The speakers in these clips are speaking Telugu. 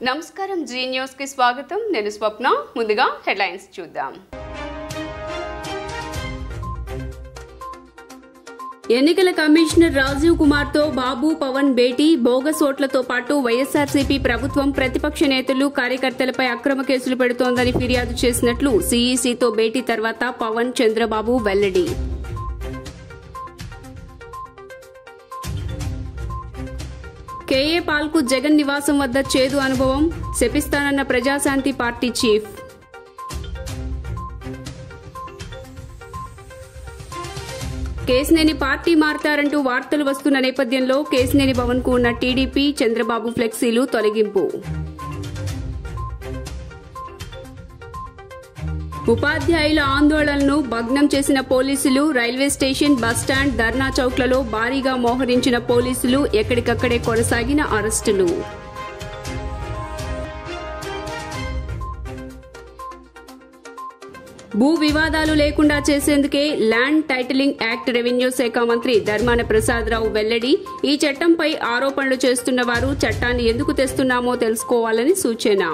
నమస్కారం జీ న్యూస్ కి స్వాగతం నేను స్వప్న ముందుగా హెడ్లైన్స్ చూద్దాం ఎన్నికల కమిషనర్ రాజీవ్ కుమార్ తో బాబు పవన్ భేటీ బోగస్ ఓట్లతో పాటు వైఎస్ఆర్సీపీ ప్రభుత్వం ప్రతిపక్ష నేతలు కార్యకర్తలపై అక్రమ కేసులు పెడుతోందని ఫిర్యాదు చేసినట్లు సీఈసీతో భేటీ తర్వాత పవన్ చంద్రబాబు వెల్లడి కేఏ పాల్కు జగన్ నివాసం వద్ద చేదు అనుభవం శపిస్తానన్న Praja Shanti party chief Kesineni party మారతారంటూ వార్తలు వస్తున్న నేపథ్యంలో కేసినేని భవన్ కు ఉన్న టీడీపీ చంద్రబాబు ఫ్లెక్సీలు తొలగింపు ఉపాధ్యాయుల ఆందోళనను భగ్నం చేసిన పోలీసులు రైల్వే స్టేషన్ బస్టాండ్ ధర్నా చౌక్లలో భారీగా మోహరించిన పోలీసులు ఎక్కడికక్కడే కొనసాగిన అరెస్టులు భూ వివాదాలు లేకుండా చేసేందుకే ల్యాండ్ టైటిలింగ్ యాక్ట్ రెవెన్యూ శాఖ మంత్రి ధర్మాన ప్రసాదరావు వెల్లడి ఈ చట్టంపై ఆరోపణలు చేస్తున్న వారు చట్టాన్ని ఎందుకు తెస్తున్నామో తెలుసుకోవాలని సూచన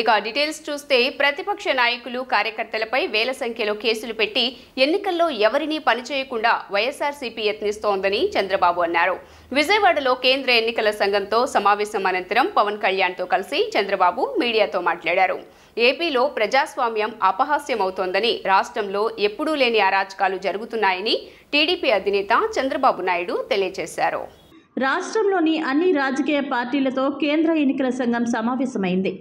ఇక డీటెయిల్స్ చూస్తే ప్రతిపక్ష నాయకులు కార్యకర్తలపై వేల సంఖ్యలో కేసులు పెట్టి ఎన్నికల్లో ఎవరినీ పనిచేయకుండా వైఎస్ఆర్సీపీ యత్నిస్తోందని చంద్రబాబు అన్నారు. విజయవాడలో కేంద్ర ఎన్నికల సంఘంతో సమావేశం అనంతరం పవన్ కళ్యాణ్తో కలిసి చంద్రబాబు మీడియాతో మాట్లాడారు. ఏపీలో ప్రజాస్వామ్యం అపహాస్యమవుతోందని, రాష్ట్రంలో ఎప్పుడూ లేని అరాచకాలు జరుగుతున్నాయని టీడీపీ అధినేత చంద్రబాబు నాయుడు తెలియజేశారు. రాష్ట్రంలోని అన్ని రాజకీయ పార్టీలతో కేంద్ర ఎన్నికల సంఘం సమావేశమైంది.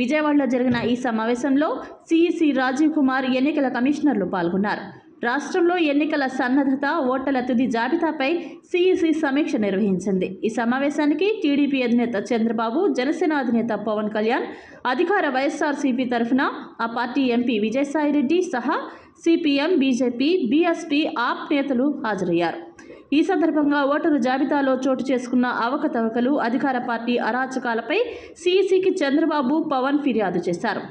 విజయవాడలో జరిగిన ఈ సమావేశంలో సీఈసీ రాజీవ్ కుమార్, ఎన్నికల కమిషనర్లు పాల్గొన్నారు. రాష్ట్రంలో ఎన్నికల సన్నద్ధత, ఓటర్ల తుది జాబితాపై సీఈసీ సమీక్ష నిర్వహించింది. ఈ సమావేశానికి టీడీపీ అధినేత చంద్రబాబు, జనసేన అధినేత పవన్ కళ్యాణ్, అధికార వైఎస్ఆర్సీపీ తరఫున ఆ పార్టీ ఎంపీ విజయసాయిరెడ్డి సహా సిపిఎం, బీజేపీ, బీఎస్పీ, ఆప్ నేతలు హాజరయ్యారు. ఈ సందర్భంగా ఓటరు జాబితాలో చోటు చేసుకున్న అవకతవకలు, అధికార పార్టీ అరాచకాలపై సీఈసీకి చంద్రబాబు, పవన్ ఫిర్యాదు చేశారు.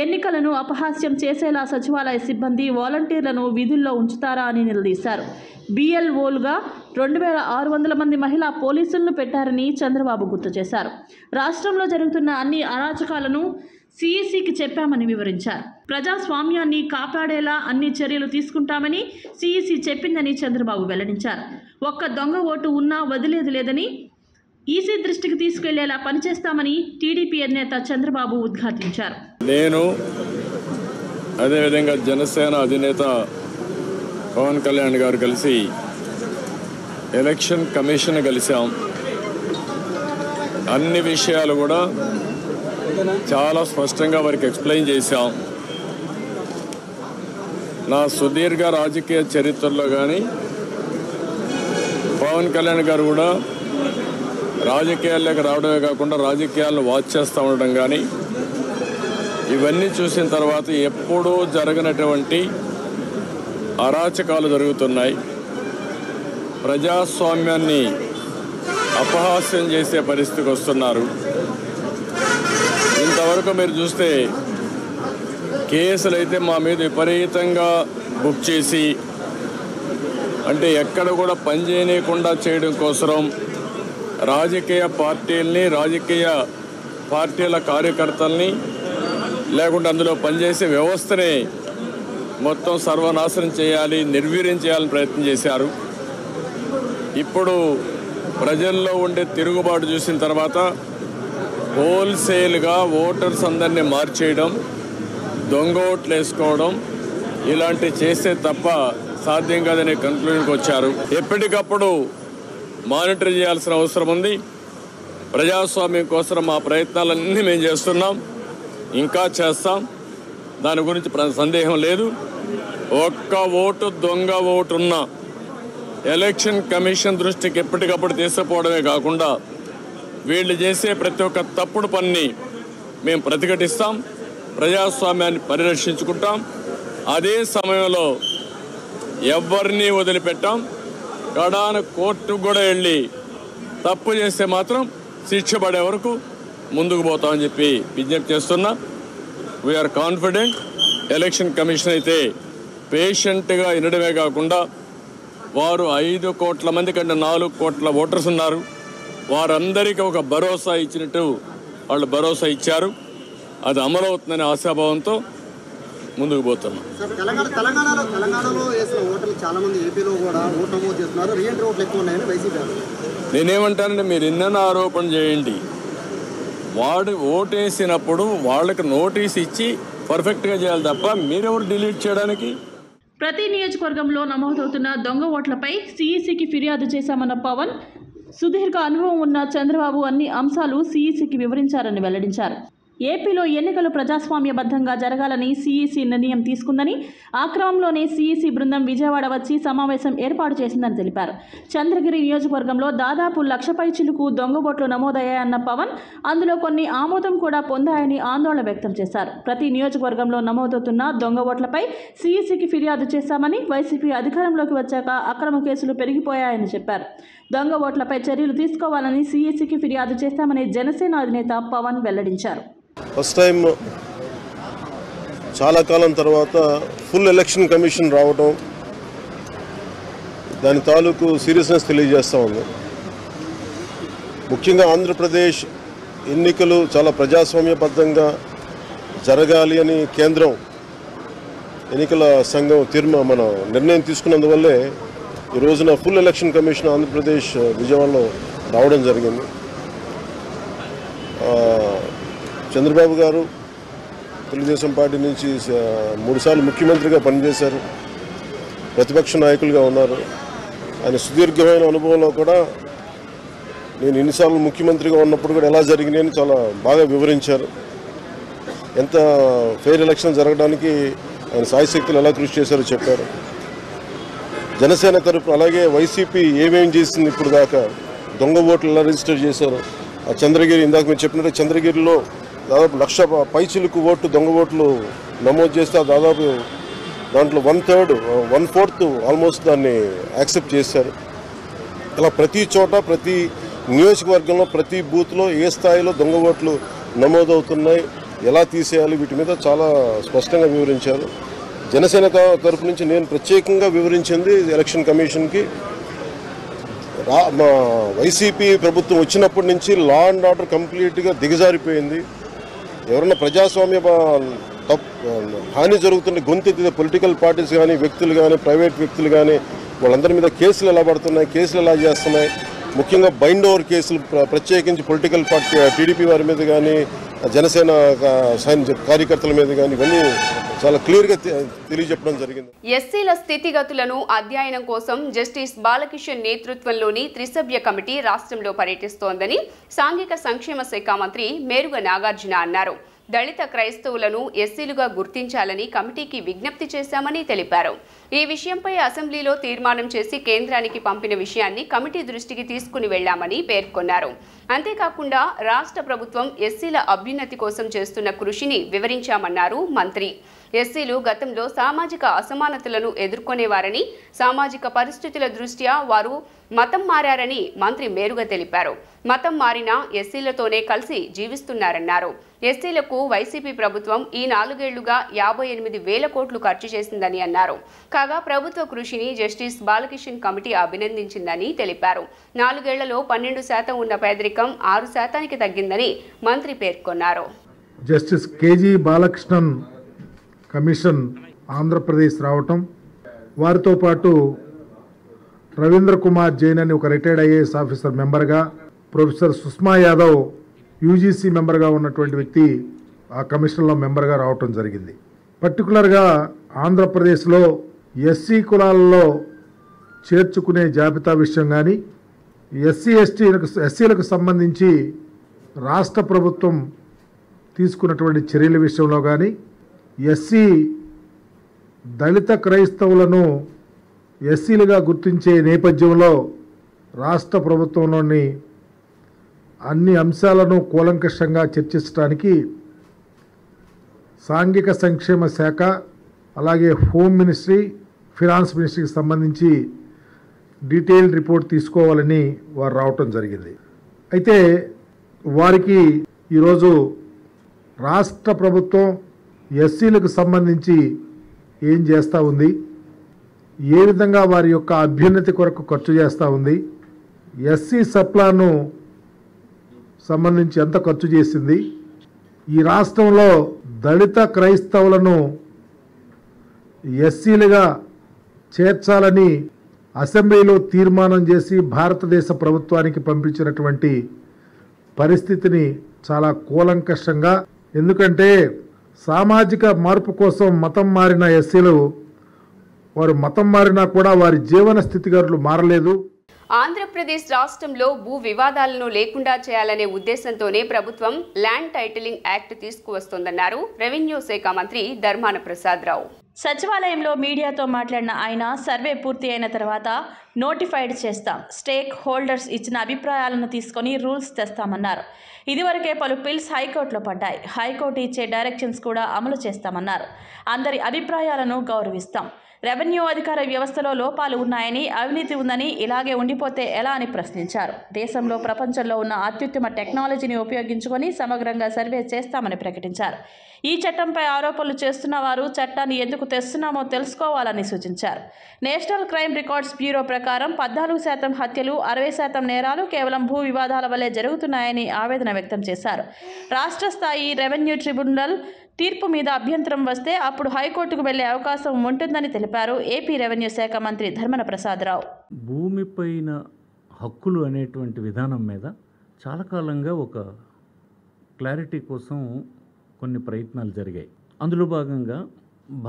ఎన్నికలను అపహాస్యం చేసేలా సచివాలయ సిబ్బంది, వాలంటీర్లను విధుల్లో ఉంచుతారా అని నిలదీశారు. బీఎల్ఓలుగా 2600 మంది మహిళా పోలీసులను పెట్టారని చంద్రబాబు గుర్తు చేశారు. రాష్ట్రంలో జరుగుతున్న అన్ని అరాచకాలను సీఈసీకి చెప్పామని వివరించారు. ప్రజాస్వామ్యాన్ని కాపాడేలా అన్ని చర్యలు తీసుకుంటామని సీఈసీ చెప్పిందని చంద్రబాబు వెల్లడించారు. ఒక్క దొంగ ఓటు ఉన్నా వదిలేది లేదని, ఈసీ దృష్టికి తీసుకెళ్లేలా పనిచేస్తామని టీడీపీ అధినేత చంద్రబాబు ఉద్ఘాటించారు. నేను అదేవిధంగా జనసేన అధినేత పవన్ కళ్యాణ్ గారు కలిసి ఎలక్షన్ కమిషన్ కలిసాం. అన్ని విషయాలు కూడా చాలా స్పష్టంగా వారికి ఎక్స్ప్లెయిన్ చేశాం. నా సుదీర్ఘ రాజకీయ చరిత్రలో కానీ పవన్ కళ్యాణ్ గారు కూడా రాజకీయాల్లోకి రావడమే కాకుండా రాజకీయాలను వాచ్ చేస్తూ ఉండడం కానీ, ఇవన్నీ చూసిన తర్వాత ఎప్పుడూ జరగనటువంటి అరాచకాలు జరుగుతున్నాయి. ప్రజాస్వామ్యాన్ని అపహాస్యం చేసే పరిస్థితికి వస్తున్నారు. ఇంతవరకు మీరు చూస్తే కేసులు అయితే మా మీద విపరీతంగా బుక్ చేసి, అంటే ఎక్కడ కూడా పనిచేయకుండా చేయడం కోసం రాజకీయ పార్టీల్ని, రాజకీయ పార్టీల కార్యకర్తల్ని, లేకుంటే అందులో పనిచేసే వ్యవస్థని మొత్తం సర్వనాశనం చేయాలి, నిర్వీర్యం చేయాలని ప్రయత్నం చేశారు. ఇప్పుడు ప్రజల్లో ఉండే తిరుగుబాటు చూసిన తర్వాత హోల్సేల్గా ఓటర్స్ అందరినీ మార్చేయడం, దొంగ ఓట్లు వేసుకోవడం ఇలాంటివి చేస్తే తప్ప సాధ్యం కాదనే కన్క్లూజన్కి వచ్చారు. ఎప్పటికప్పుడు మానిటర్ చేయాల్సిన అవసరం ఉంది. ప్రజాస్వామ్యం కోసం మా ప్రయత్నాలన్నీ మేము చేస్తున్నాం, ఇంకా చేస్తాం. దాని గురించి సందేహం లేదు. ఒక్క ఓటు దొంగ ఓటున్నా ఎలక్షన్ కమిషన్ దృష్టికి ఎప్పటికప్పుడు తీసుకుపోవడమే కాకుండా వీళ్ళు చేసే ప్రతి ఒక్క తప్పుడు పనిని మేము ప్రతిఘటిస్తాం, ప్రజాస్వామ్యాన్ని పరిరక్షించుకుంటాం. అదే సమయంలో ఎవరిని వదిలిపెట్టాం. కడాన కోర్టుకు కూడా వెళ్ళి తప్పు చేస్తే మాత్రం శిక్ష పడే వరకు ముందుకు పోతామని చెప్పి విజ్ఞప్తి చేస్తున్నా. We are confident. ఎలక్షన్ కమిషన్ అయితే పేషెంట్గా వినడమే కాకుండా వారు 5 కోట్ల మంది కంటే 4 కోట్ల ఓటర్స్ ఉన్నారు. వారందరికీ ఒక భరోసా ఇచ్చినట్టు వాళ్ళు భరోసా ఇచ్చారు. అది అమలవుతుందనే ఆశాభావంతో ముందుకు పోతున్నాం. తెలంగాణలో వేసిన ఓటర్లు చాలా మంది ఏపీలో కూడా ఓటు నమోదు చేస్తున్నారు. రీఎంట్రీ ఓట్లు ఎక్కువ ఉన్నాయని వైసీపీ. నేనేమంటానంటే మీరు ఎన్నెన్న ఆరోపణ చేయండి, వాడు ఓటేసినప్పుడు వాళ్ళకి నోటీస్ ఇచ్చి పర్ఫెక్ట్గా చేయాలి తప్ప మీరెవరు డిలీట్ చేయడానికి. ప్రతి నియోజకవర్గంలో నమోదవుతున్న దొంగ ఓట్లపై సీఈసీకి ఫిర్యాదు చేశామన్న పవన్, సుదీర్ఘ అనుభవం ఉన్న చంద్రబాబు అన్ని అంశాలు సీఈసీకి వివరించారని వెల్లడించారు. ఏపీలో ఎన్నికలు ప్రజాస్వామ్యబద్ధంగా జరగాలని సీఈసీ నిర్ణయం తీసుకుందని, ఆ క్రమంలోనే సీఈసీ బృందం విజయవాడ వచ్చి సమావేశం ఏర్పాటు చేసిందని తెలిపారు. చంద్రగిరి నియోజకవర్గంలో దాదాపు 1,00,000 పైచిలుకు దొంగ ఓట్లు నమోదయ్యాయన్న పవన్, అందులో కొన్ని ఆమోదం కూడా పొందాయని ఆందోళన వ్యక్తం చేశారు. ప్రతి నియోజకవర్గంలో నమోదవుతున్న దొంగ ఓట్లపై సీఈసీకి ఫిర్యాదు చేశామని, వైసీపీ అధికారంలోకి వచ్చాక అక్రమ కేసులు పెరిగిపోయాయని చెప్పారు. దొంగ ఓట్లపై చర్యలు తీసుకోవాలని సీఈసీకి ఫిర్యాదు చేశామని జనసేన అధినేత పవన్ వెల్లడించారు. ఫస్ట్ టైం చాలా కాలం తర్వాత ఫుల్ ఎలక్షన్ కమిషన్ రావడం దాని తాలూకు సీరియస్నెస్ తెలియజేస్తూ ఉంది. ముఖ్యంగా ఆంధ్రప్రదేశ్ ఎన్నికలు చాలా ప్రజాస్వామ్యబద్ధంగా జరగాలి అని కేంద్రం ఎన్నికల సంఘం మన నిర్ణయం తీసుకున్నందువల్లే ఈ రోజున ఫుల్ ఎలక్షన్ కమిషన్ ఆంధ్రప్రదేశ్ విజయవాడలో రావడం జరిగింది. చంద్రబాబు గారు తెలుగుదేశం పార్టీ నుంచి 3 సార్లు ముఖ్యమంత్రిగా పనిచేశారు, ప్రతిపక్ష నాయకులుగా ఉన్నారు. ఆయన సుదీర్ఘమైన అనుభవంలో కూడా నేను ఎన్నిసార్లు ముఖ్యమంత్రిగా ఉన్నప్పుడు కూడా ఎలా జరిగినాయని చాలా బాగా వివరించారు. ఎంత ఫెయిర్ ఎలక్షన్ జరగడానికి ఆయన సాయశక్తులు ఎలా కృషి చేశారో చెప్పారు. జనసేన తరపు అలాగే వైసీపీ ఏమేం చేసింది ఇప్పుడు దాకా, దొంగ ఓట్లు ఎలా రిజిస్టర్ చేశారు. ఆ చంద్రగిరి ఇందాక మీరు చెప్పినట్టు చంద్రగిరిలో దాదాపు 1,00,000 పైచిలుకు ఓట్లు దొంగ ఓట్లు నమోదు చేస్తే దాదాపు దాంట్లో 1/3 1/4 ఆల్మోస్ట్ దాన్ని యాక్సెప్ట్ చేశారు. అలా ప్రతి చోట ప్రతి నియోజకవర్గంలో ప్రతి బూత్లో ఏ స్థాయిలో దొంగ ఓట్లు నమోదవుతున్నాయి, ఎలా తీసేయాలి, వీటి మీద చాలా స్పష్టంగా వివరించారు. జనసేన తరపు నుంచి నేను ప్రత్యేకంగా వివరించింది ఎలక్షన్ కమిషన్కి, మా వైసీపీ ప్రభుత్వం వచ్చినప్పటి నుంచి లా అండ్ ఆర్డర్ కంప్లీట్గా దిగజారిపోయింది. ఎవరైనా ప్రజాస్వామ్య హాని జరుగుతున్న గొంతెత్తితే పొలిటికల్ పార్టీస్ కానీ, వ్యక్తులు కానీ, ప్రైవేట్ వ్యక్తులు కానీ వాళ్ళందరి మీద కేసులు ఎలా పడుతున్నాయి, కేసులు ఎలా చేస్తున్నాయి, ముఖ్యంగా బైండ్ ఓవర్ కేసులు ప్రత్యేకించి పొలిటికల్ పార్టీ టీడీపీ వారి మీద కానీ, జనసేన కార్యకర్తల మీద కానీ ఇవన్నీ చాలా క్లియర్గా తెలియజెప్పడం జరిగింది. ఎస్సీల స్థితిగతులను అధ్యయనం కోసం జస్టిస్ బాలకిషన్ నేతృత్వంలోని త్రిసభ్య కమిటీ రాష్ట్రంలో పర్యటిస్తోందని సాంఘిక సంక్షేమ శాఖ మంత్రి మేరుగ నాగార్జున అన్నారు. దళిత క్రైస్తవులను ఎస్సీలుగా గుర్తించాలని కమిటీకి విజ్ఞప్తి చేశామని తెలిపారు. ఈ విషయంపై అసెంబ్లీలో తీర్మానం చేసి కేంద్రానికి పంపిన విషయాన్ని కమిటీ దృష్టికి తీసుకుని వెళ్లామని పేర్కొన్నారు. అంతేకాకుండా రాష్ట్ర ప్రభుత్వం ఎస్సీల అభ్యున్నతి కోసం చేస్తున్న కృషిని వివరించామన్నారు మంత్రి. ఎస్సీలు గతంలో సామాజిక అసమానతలను ఎదుర్కొనేవారని, సామాజిక పరిస్థితుల దృష్ట్యా వారు మతం మారారని మంత్రి మేరుగా తెలిపారు. మతం మారినా ఎస్సీలతోనే కలిసి జీవిస్తున్నారన్నారు. ఎస్సీలకు వైసీపీ ప్రభుత్వం ఈ 4 ఏళ్లుగా 58,000 కోట్లు ఖర్చు చేసిందని అన్నారు. కాగా ప్రభుత్వ కృషిని జస్టిస్ బాలకిషన్ కమిటీ అభినందించిందని తెలిపారు. 4 ఏళ్లలో 12% ఉన్న పేదరికం 6% తగ్గిందని మంత్రి పేర్కొన్నారు. Justice KG Balakrishnan commission Andhra Pradesh రావటం, వారితో పాటు రవీంద్ర కుమార్ జైన్ అని ఒక రిటైర్డ్ ఐఏఎస్ ఆఫీసర్ మెంబర్గా, ప్రొఫెసర్ సుష్మా యాదవ్ యూజీసీ మెంబర్గా ఉన్నటువంటి వ్యక్తి ఆ కమిషన్లో మెంబర్గా రావటం జరిగింది. పర్టికులర్గా ఆంధ్రప్రదేశ్లో ఎస్సీ కులాలలో చేర్చుకునే జాబితా విషయం కానీ, ఎస్సీలకు సంబంధించి రాష్ట్ర ప్రభుత్వం తీసుకున్నటువంటి చర్యల విషయంలో కానీ, ఎస్సీ దళిత క్రైస్తవులను ఎస్సీలుగా గుర్తించే నేపథ్యంలో రాష్ట్ర ప్రభుత్వంలోని అన్ని అంశాలను కూలంకషంగా చర్చించడానికి సాంఘిక సంక్షేమ శాఖ, అలాగే హోమ్ మినిస్ట్రీ, ఫినాన్స్ మినిస్ట్రీకి సంబంధించి డీటెయిల్డ్ రిపోర్ట్ తీసుకోవాలని వారు రావటం జరిగింది. అయితే వారికి ఈరోజు రాష్ట్ర ప్రభుత్వం ఎస్సీలకు సంబంధించి ఏం చేస్తూ ఉంది, ఏ విధంగా వారి యొక్క అభ్యున్నతి కొరకు ఖర్చు చేస్తూ ఉంది, ఎస్సీ సప్లాను సంబంధించి ఎంత ఖర్చు చేసింది, ఈ రాష్ట్రంలో దళిత క్రైస్తవులను ఎస్సీలుగా చేర్చాలని అసెంబ్లీలో తీర్మానం చేసి భారతదేశ ప్రభుత్వానికి పంపించినటువంటి పరిస్థితిని చాలా కూలంకషంగా, ఎందుకంటే సామాజిక మార్పు కోసం మతం మారిన ఎస్సీలు వారు మతం మారినా కూడా వారి జీవన స్థితిగతులు మారలేదు. ఆంధ్రప్రదేశ్ రాష్ట్రంలో భూ వివాదాలను లేకుండా చేయాలనే ఉద్దేశంతోనే ప్రభుత్వం ల్యాండ్ టైటిలింగ్ యాక్ట్ తీసుకువస్తోందన్నారు రెవెన్యూ శాఖ మంత్రి ధర్మాన ప్రసాదరావు. సచివాలయంలో మీడియాతో మాట్లాడిన ఆయన సర్వే పూర్తి అయిన తర్వాత నోటిఫైడ్ చేస్తాం, స్టేక్ హోల్డర్స్ ఇచ్చిన అభిప్రాయాలను తీసుకొని రూల్స్ తెస్తామన్నారు. ఇదివరకే పలు పిల్స్ హైకోర్టులో పడ్డాయి. హైకోర్టు ఇచ్చే డైరెక్షన్స్ కూడా అమలు చేస్తామన్నారు. అందరి అభిప్రాయాలను గౌరవిస్తాం. రెవెన్యూ అధికార వ్యవస్థలో లోపాలు ఉన్నాయని, అవినీతి ఉందని, ఇలాగే ఉండిపోతే ఎలా అని ప్రశ్నించారు. దేశంలో ప్రపంచంలో ఉన్న అత్యుత్తమ టెక్నాలజీని ఉపయోగించుకొని సమగ్రంగా సర్వే చేస్తామని ప్రకటించారు. ఈ చట్టంపై ఆరోపణలు చేస్తున్న వారు చట్టాన్ని ఎందుకు తెస్తున్నామో తెలుసుకోవాలని సూచించారు. నేషనల్ క్రైమ్ రికార్డ్స్ బ్యూరో ప్రకారం 14% హత్యలు, 60% నేరాలు కేవలం భూ వివాదాల వల్లే జరుగుతున్నాయని ఆవేదన వ్యక్తం చేశారు. రాష్ట్ర స్థాయి రెవెన్యూ ట్రిబ్యునల్ తీర్పు మీద అభ్యంతరం వస్తే అప్పుడు హైకోర్టుకు వెళ్లే అవకాశం ఉంటుందని తెలిపారు ఏపీ రెవెన్యూ శాఖ మంత్రి ధర్మాన ప్రసాదరావు. భూమిపైన హక్కులు అనేటువంటి విధానం మీద చాలా కాలంగా ఒక క్లారిటీ కోసం కొన్ని ప్రయత్నాలు జరిగాయి. అందులో భాగంగా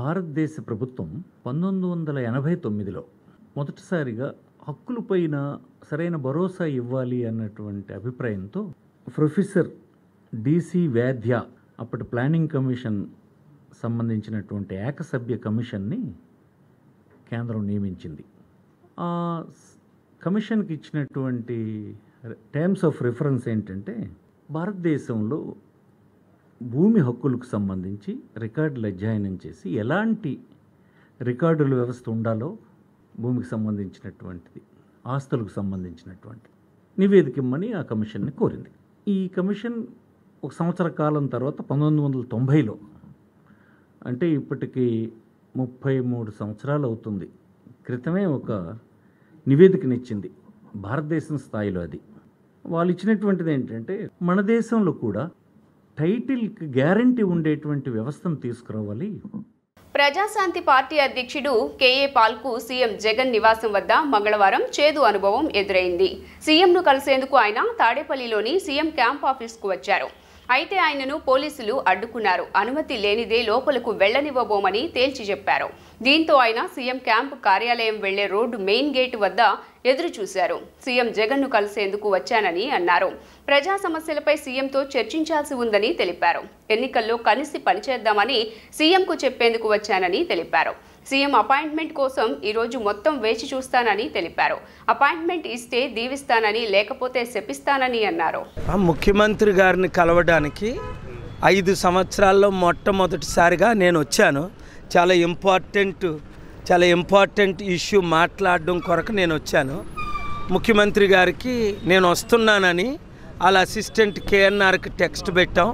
భారతదేశ ప్రభుత్వం 1989లో మొదటిసారిగా హక్కులపైన సరైన భరోసా ఇవ్వాలి అన్నటువంటి అభిప్రాయంతో ప్రొఫెసర్ డిసి వేద్య అప్పటి ప్లానింగ్ కమిషన్ సంబంధించినటువంటి ఏకసభ్య కమిషన్ని కేంద్రం నియమించింది. ఆ కమిషన్కి ఇచ్చినటువంటి టర్మ్స్ ఆఫ్ రిఫరెన్స్ ఏంటంటే, భారతదేశంలో భూమి హక్కులకు సంబంధించి రికార్డులు అధ్యయనం చేసి ఎలాంటి రికార్డుల వ్యవస్థ ఉండాలో భూమికి సంబంధించినటువంటిది, ఆస్తులకు సంబంధించినటువంటి నివేదిక ఇమ్మని ఆ కమిషన్ని కోరింది. ఈ కమిషన్ ఒక సంవత్సర కాలం తర్వాత 1990లో, అంటే ఇప్పటికి 33 సంవత్సరాలు అవుతుంది, క్రితమే ఒక నివేదికనిచ్చింది భారతదేశం స్థాయిలో. అది వాళ్ళు ఇచ్చినటువంటిది ఏంటంటే, మన దేశంలో కూడా టైటిల్కి గ్యారంటీ ఉండేటువంటి వ్యవస్థను తీసుకురావాలి. ప్రజాశాంతి పార్టీ అధ్యక్షుడు కేఏ పాల్కు సీఎం జగన్ నివాసం వద్ద మంగళవారం చేదు అనుభవం ఎదురైంది. సీఎంను కలిసేందుకు ఆయన తాడేపల్లిలోని సీఎం క్యాంప్ ఆఫీస్కు వచ్చారు. అయితే ఆయనను పోలీసులు అడ్డుకున్నారు. అనుమతి లేనిదే లోపలకు వెళ్లనివ్వబోమని తేల్చి చెప్పారు. దీంతో ఆయన సీఎం క్యాంపు కార్యాలయం వెళ్లే రోడ్డు మెయిన్ గేటు వద్ద ఎదురు చూశారు. సీఎం జగన్ను కలిసేందుకు వచ్చానని అన్నారు. ప్రజా సమస్యలపై సీఎంతో చర్చించాల్సి ఉందని తెలిపారు. ఎన్నికల్లో కలిసి పనిచేద్దామని సీఎంకు చెప్పేందుకు వచ్చానని తెలిపారు. సీఎం అపాయింట్మెంట్ కోసం ఈరోజు మొత్తం వేచి చూస్తానని తెలిపారు. అపాయింట్మెంట్ ఇస్తే దీవిస్తానని, లేకపోతే శపిస్తానని అన్నారు. ముఖ్యమంత్రి గారిని కలవడానికి 5 సంవత్సరాల్లో మొట్టమొదటిసారిగా నేను వచ్చాను. చాలా ఇంపార్టెంట్ ఇష్యూ మాట్లాడడం కొరకు నేను వచ్చాను. ముఖ్యమంత్రి గారికి నేను వస్తున్నానని వాళ్ళ అసిస్టెంట్ కేఎన్ఆర్కి టెక్స్ట్ పెట్టాం.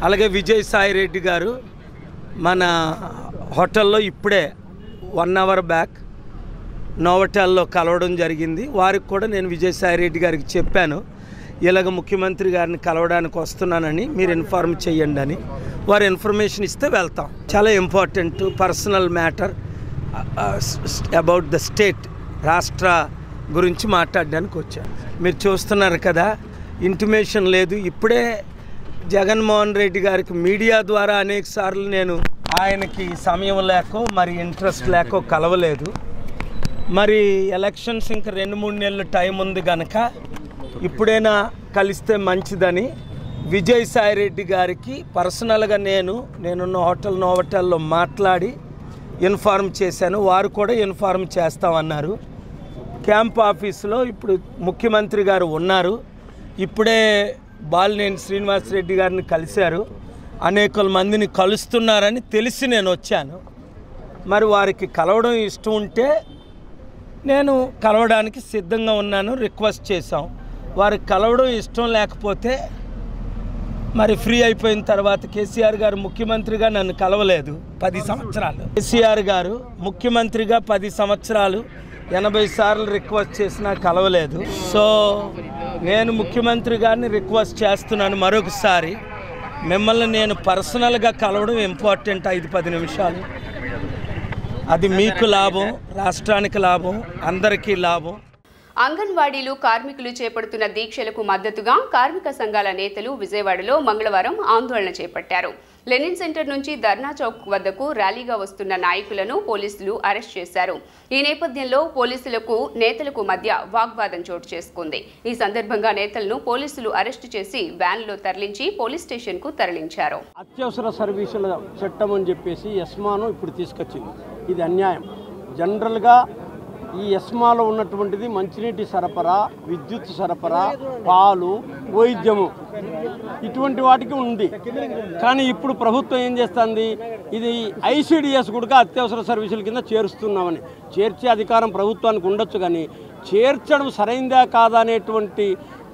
అలాగే విజయసాయిరెడ్డి గారు మన హోటల్లో ఇప్పుడే 1 అవర్ బ్యాక్ నోవటెల్లో కలవడం జరిగింది. వారికి కూడా నేను విజయసాయిరెడ్డి గారికి చెప్పాను, ఇలాగ ముఖ్యమంత్రి గారిని కలవడానికి వస్తున్నానని మీరు ఇన్ఫార్మ్ చేయండి అని. వారు ఇన్ఫర్మేషన్ ఇస్తే వెళ్తాం. చాలా important personal matter about the state, రాష్ట్ర గురించి మాట్లాడడానికి వచ్చాను. మీరు చూస్తున్నారు కదా, ఇంటిమేషన్ లేదు. ఇప్పుడే జగన్మోహన్ రెడ్డి గారికి మీడియా ద్వారా అనేక సార్లు నేను ఆయనకి సమయం లేకో మరి ఇంట్రెస్ట్ లేకో కలవలేదు. మరి ఎలక్షన్స్ ఇంకా 2-3 నెలలు టైం ఉంది కనుక ఇప్పుడైనా కలిస్తే మంచిదని విజయసాయిరెడ్డి గారికి పర్సనల్గా నేనున్న హోటల్ నోవటెల్లో మాట్లాడి ఇన్ఫార్మ్ చేశాను. వారు కూడా ఇన్ఫార్మ్ చేస్తామన్నారు. క్యాంప్ ఆఫీసులో ఇప్పుడు ముఖ్యమంత్రి గారు ఉన్నారు. ఇప్పుడే బాలినేని శ్రీనివాసరెడ్డి గారిని కలిశారు. అనేక మందిని కలుస్తున్నారని తెలిసి నేను వచ్చాను. మరి వారికి కలవడం ఇష్టం ఉంటే నేను కలవడానికి సిద్ధంగా ఉన్నాను. రిక్వెస్ట్ చేశాం. వారికి కలవడం ఇష్టం లేకపోతే మరి ఫ్రీ అయిపోయిన తర్వాత కేసీఆర్ గారు ముఖ్యమంత్రిగా నన్ను కలవలేదు 10 సంవత్సరాలు. కేసీఆర్ గారు ముఖ్యమంత్రిగా 10 సంవత్సరాలు 80 సార్లు రిక్వెస్ట్ చేసినా కలవలేదు. సో నేను ముఖ్యమంత్రి గారిని రిక్వెస్ట్ చేస్తున్నాను, మరొకసారి మిమ్మల్ని నేను పర్సనల్గా కలవడం ఇంపార్టెంట్. 5-10 నిమిషాలు, అది మీకు లాభం, రాష్ట్రానికి లాభం, అందరికీ లాభం. అంగన్వాడీలు కార్మికులు చేపడుతున్న దీక్షలకు మద్దతుగా కార్మిక సంఘాల నేతలు విజయవాడలో మంగళవారం ఆందోళన చేపట్టారు. లెనిన్ సెంటర్ నుంచి ధర్నా చౌక్ వద్దకు ర్యాలీగా వస్తున్న నాయకులను పోలీసులు అరెస్ట్ చేశారు. ఈ నేపథ్యంలో పోలీసులకు నేతలకు మధ్య వాగ్వాదం చోటు చేసుకుంది. ఈ సందర్భంగా నేతలను పోలీసులు అరెస్టు చేసి వ్యాన్లో తరలించి పోలీస్ స్టేషన్ కు తరలించారు. అత్యవసర సర్వీసుల చట్టం అని చెప్పేసి ఎస్మాను ఇప్పుడు తీసుకొచ్చింది. ఇది అన్యాయం. జనరల్గా ఈ ఎస్మాలో ఉన్నటువంటిది మంచినీటి సరఫరా, విద్యుత్ సరఫరా, పాలు, వైద్యము, ఇటువంటి వాటికి ఉంది. కానీ ఇప్పుడు ప్రభుత్వం ఏం చేస్తుంది, ఇది ఐసిడిఎస్ కూడా అత్యవసర సర్వీసుల కింద చేరుస్తున్నామని. చేర్చే అధికారం ప్రభుత్వానికి ఉండొచ్చు, కానీ చేర్చడం సరైందా కాదా అనేటువంటి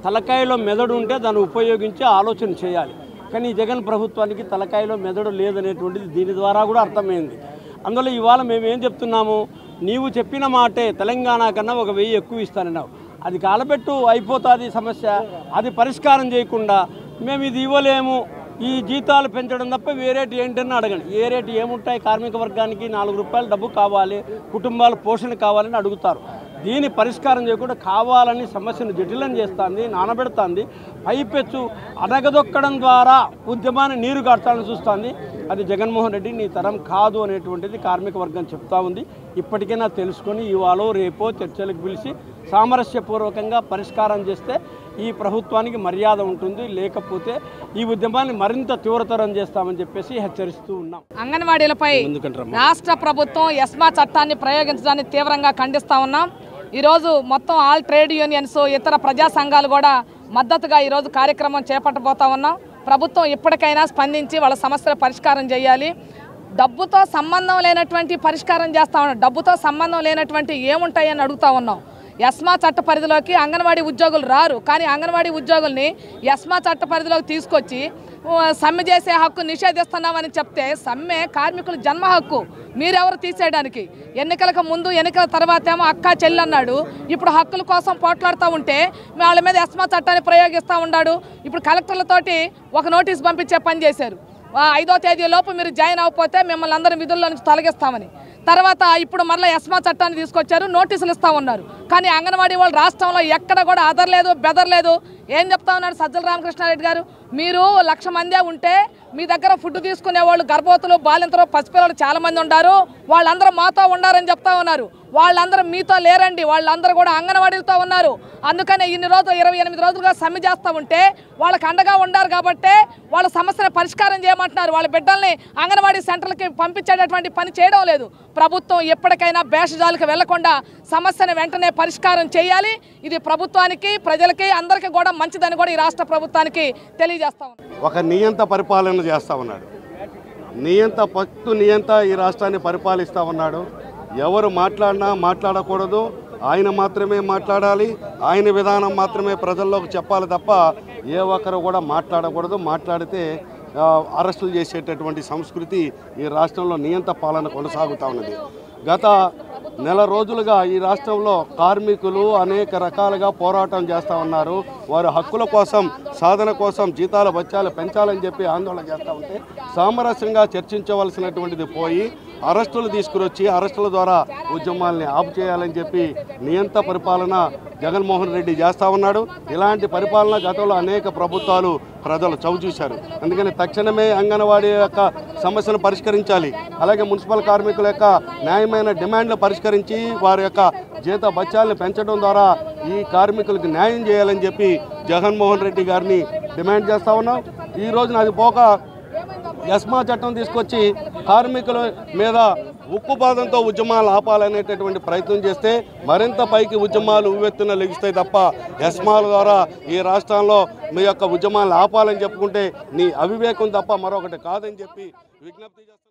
తలకాయలో మెదడు ఉంటే దాన్ని ఉపయోగించి ఆలోచన చేయాలి. కానీ జగన్ ప్రభుత్వానికి తలకాయలో మెదడు లేదనేటువంటిది దీని ద్వారా కూడా అర్థమైంది. అందులో ఇవాళ మేము ఏం చెప్తున్నాము, నీవు చెప్పిన మాటే తెలంగాణ కన్నా 1000 ఎక్కువ ఇస్తానన్నావు, అది కాలబెట్టు, అయిపోతుంది సమస్య. అది పరిష్కారం చేయకుండా మేము ఇది ఇవ్వలేము, ఈ జీతాలు పెంచడం తప్ప వేరేటి ఏంటని అడగండి. ఏ రేటు ఏముంటాయి, కార్మిక వర్గానికి 4 రూపాయలు డబ్బు కావాలి, కుటుంబాల పోషణ కావాలని అడుగుతారు. దీని పరిష్కారం చేయకుండా కావాలని సమస్యను జటిలం చేస్తుంది, నానబెడుతుంది. పైపెచ్చు అడగదొక్కడం ద్వారా ఉద్యమాన్ని నీరు గార్చాలని చూస్తుంది. అది జగన్మోహన్ రెడ్డి నీ తరం కాదు అనేటువంటిది కార్మిక వర్గం చెప్తా ఉంది. ఇప్పటికైనా తెలుసుకొని ఇవాళ రేపో చర్చలకు పిలిచి సామరస్యపూర్వకంగా పరిష్కారం చేస్తే ఈ ప్రభుత్వానికి మర్యాద ఉంటుంది. లేకపోతే ఈ ఉద్యమాన్ని మరింత తీవ్రతరం చేస్తామని చెప్పేసి హెచ్చరిస్తూ ఉన్నాం. అంగన్వాడీలపై రాష్ట్ర ప్రభుత్వం ఎస్మా చట్టాన్ని ప్రయోగించడాన్ని తీవ్రంగా ఖండిస్తా ఉన్నాం. ఈరోజు మొత్తం ఆల్ ట్రేడ్ యూనియన్స్, ఇతర ప్రజా సంఘాలు కూడా మద్దతుగా ఈరోజు కార్యక్రమం చేపట్టబోతా ఉన్నాం. ప్రభుత్వం ఇప్పటికైనా స్పందించి వాళ్ళ సమస్యల పరిష్కారం చేయాలి. డబ్బుతో సంబంధం లేనటువంటి పరిష్కారం చేస్తా ఉన్నాం. డబ్బుతో సంబంధం లేనటువంటి ఏముంటాయని అడుగుతా ఉన్నాం. ఎస్మా చట్ట పరిధిలోకి అంగన్వాడీ ఉద్యోగులు రారు, కానీ అంగన్వాడీ ఉద్యోగుల్ని ఎస్మా చట్ట పరిధిలోకి తీసుకొచ్చి సమ్మె చేసే హక్కు నిషేధిస్తున్నామని చెప్తే, సమ్మె కార్మికుల జన్మ హక్కు, మీరెవరు తీసేయడానికి? ఎన్నికలకు ముందు ఎన్నికల తర్వాత ఏమో అక్క చెల్లి అన్నాడు, ఇప్పుడు హక్కుల కోసం పోట్లాడుతూ ఉంటే వాళ్ళ మీద ఎస్మా చట్టాన్ని ప్రయోగిస్తూ ఉన్నాడు. ఇప్పుడు కలెక్టర్లతోటి ఒక నోటీస్ పంపించే పని చేశారు. 5వ తేదీ లోపు మీరు జాయిన్ అవ్వకపోతే మిమ్మల్ని అందరం విధుల్లో నుంచి తొలగిస్తామని. తర్వాత ఇప్పుడు మరలా ఎస్మా చట్టాన్ని తీసుకొచ్చారు, నోటీసులు ఇస్తూ ఉన్నారు. కానీ అంగన్వాడీ వాళ్ళు రాష్ట్రంలో ఎక్కడ కూడా అదరలేదు, బెదరలేదు. ఏం చెప్తా ఉన్నాడు సజ్జల రామకృష్ణారెడ్డి గారు, మీరు 1,00,000 మందే ఉంటే మీ దగ్గర ఫుడ్ తీసుకునే వాళ్ళు గర్భవతులు, బాలింతలు, పసిపిల్లలు చాలా మంది ఉన్నారు, వాళ్ళందరూ మాతో ఉన్నారని చెప్తా ఉన్నారు. వాళ్ళందరూ మీతో లేరండి, వాళ్ళందరూ కూడా అంగన్వాడీలతో ఉన్నారు. అందుకనే ఇన్ని రోజులు 28 రోజులుగా సమ్మె చేస్తూ ఉంటే వాళ్ళకి అండగా ఉండారు కాబట్టి వాళ్ళ సమస్యను పరిష్కారం చేయమంటున్నారు. వాళ్ళ బిడ్డల్ని అంగన్వాడీ సెంటర్లకి పంపించేటటువంటి పని చేయడం లేదు. ప్రభుత్వం ఎప్పటికైనా భేషజాలకు వెళ్లకుండా సమస్యను వెంటనే పరిష్కారం చేయాలి. ఇది ప్రభుత్వానికి, ప్రజలకి, అందరికీ కూడా మంచిదని కూడా ఈ రాష్ట్ర ప్రభుత్వానికి తెలియజేస్తా ఉన్నాం. ఒక నియంత పరిపాలన చేస్తూ ఉన్నాడు. నియంత ఈ రాష్ట్రాన్ని పరిపాలిస్తూ ఉన్నాడు. ఎవరు మాట్లాడినా మాట్లాడకూడదు, ఆయన మాత్రమే మాట్లాడాలి, ఆయన విధానం మాత్రమే ప్రజల్లోకి చెప్పాలి తప్ప ఏ ఒక్కరు కూడా మాట్లాడకూడదు. మాట్లాడితే అరెస్టులు చేసేటటువంటి సంస్కృతి ఈ రాష్ట్రంలో నియంత పాలన కొనసాగుతూ ఉన్నది. గత నెల రోజులుగా ఈ రాష్ట్రంలో కార్మికులు అనేక రకాలుగా పోరాటం చేస్తూ ఉన్నారు. వారి హక్కుల కోసం, సాధన కోసం జీతాల బత్యాలు పెంచాలని చెప్పి ఆందోళన చేస్తూ ఉంటే సామరస్యంగా చర్చించవలసినటువంటిది పోయి అరెస్టులు తీసుకురొచ్చి అరెస్టుల ద్వారా ఉద్యమాల్ని ఆపు చేయాలని చెప్పి నియంత పరిపాలన జగన్మోహన్ రెడ్డి చేస్తూ ఉన్నాడు. ఇలాంటి పరిపాలన గతంలో అనేక ప్రభుత్వాలు ప్రజలు చవిచూశారు. అందుకని తక్షణమే అంగన్వాడీ యొక్క సమస్యను పరిష్కరించాలి. అలాగే మున్సిపల్ కార్మికుల యొక్క న్యాయమైన డిమాండ్లు పరిష్కరించి వారి యొక్క జీత బత్యాలను పెంచడం ద్వారా ఈ కార్మికులకు న్యాయం చేయాలని చెప్పి జగన్మోహన్ రెడ్డి గారిని డిమాండ్ చేస్తూ ఉన్నాం. ఈ రోజున అది పోక ఎస్మా చట్టం తీసుకొచ్చి కార్మికుల మీద ఉక్కుపాదంతో ఉద్యమాలు ఆపాలనేటటువంటి ప్రయత్నం చేస్తే మరింత పైకి ఉద్యమాలు ఉవ్వెత్తున లెగిస్తాయి తప్ప ఎస్మాల ద్వారా ఈ రాష్ట్రంలో మీ యొక్క ఉద్యమాలు ఆపాలని చెప్పుకుంటే నీ అవివేకం తప్ప మరొకటి కాదని చెప్పి విజ్ఞప్తి చేస్తున్నాను.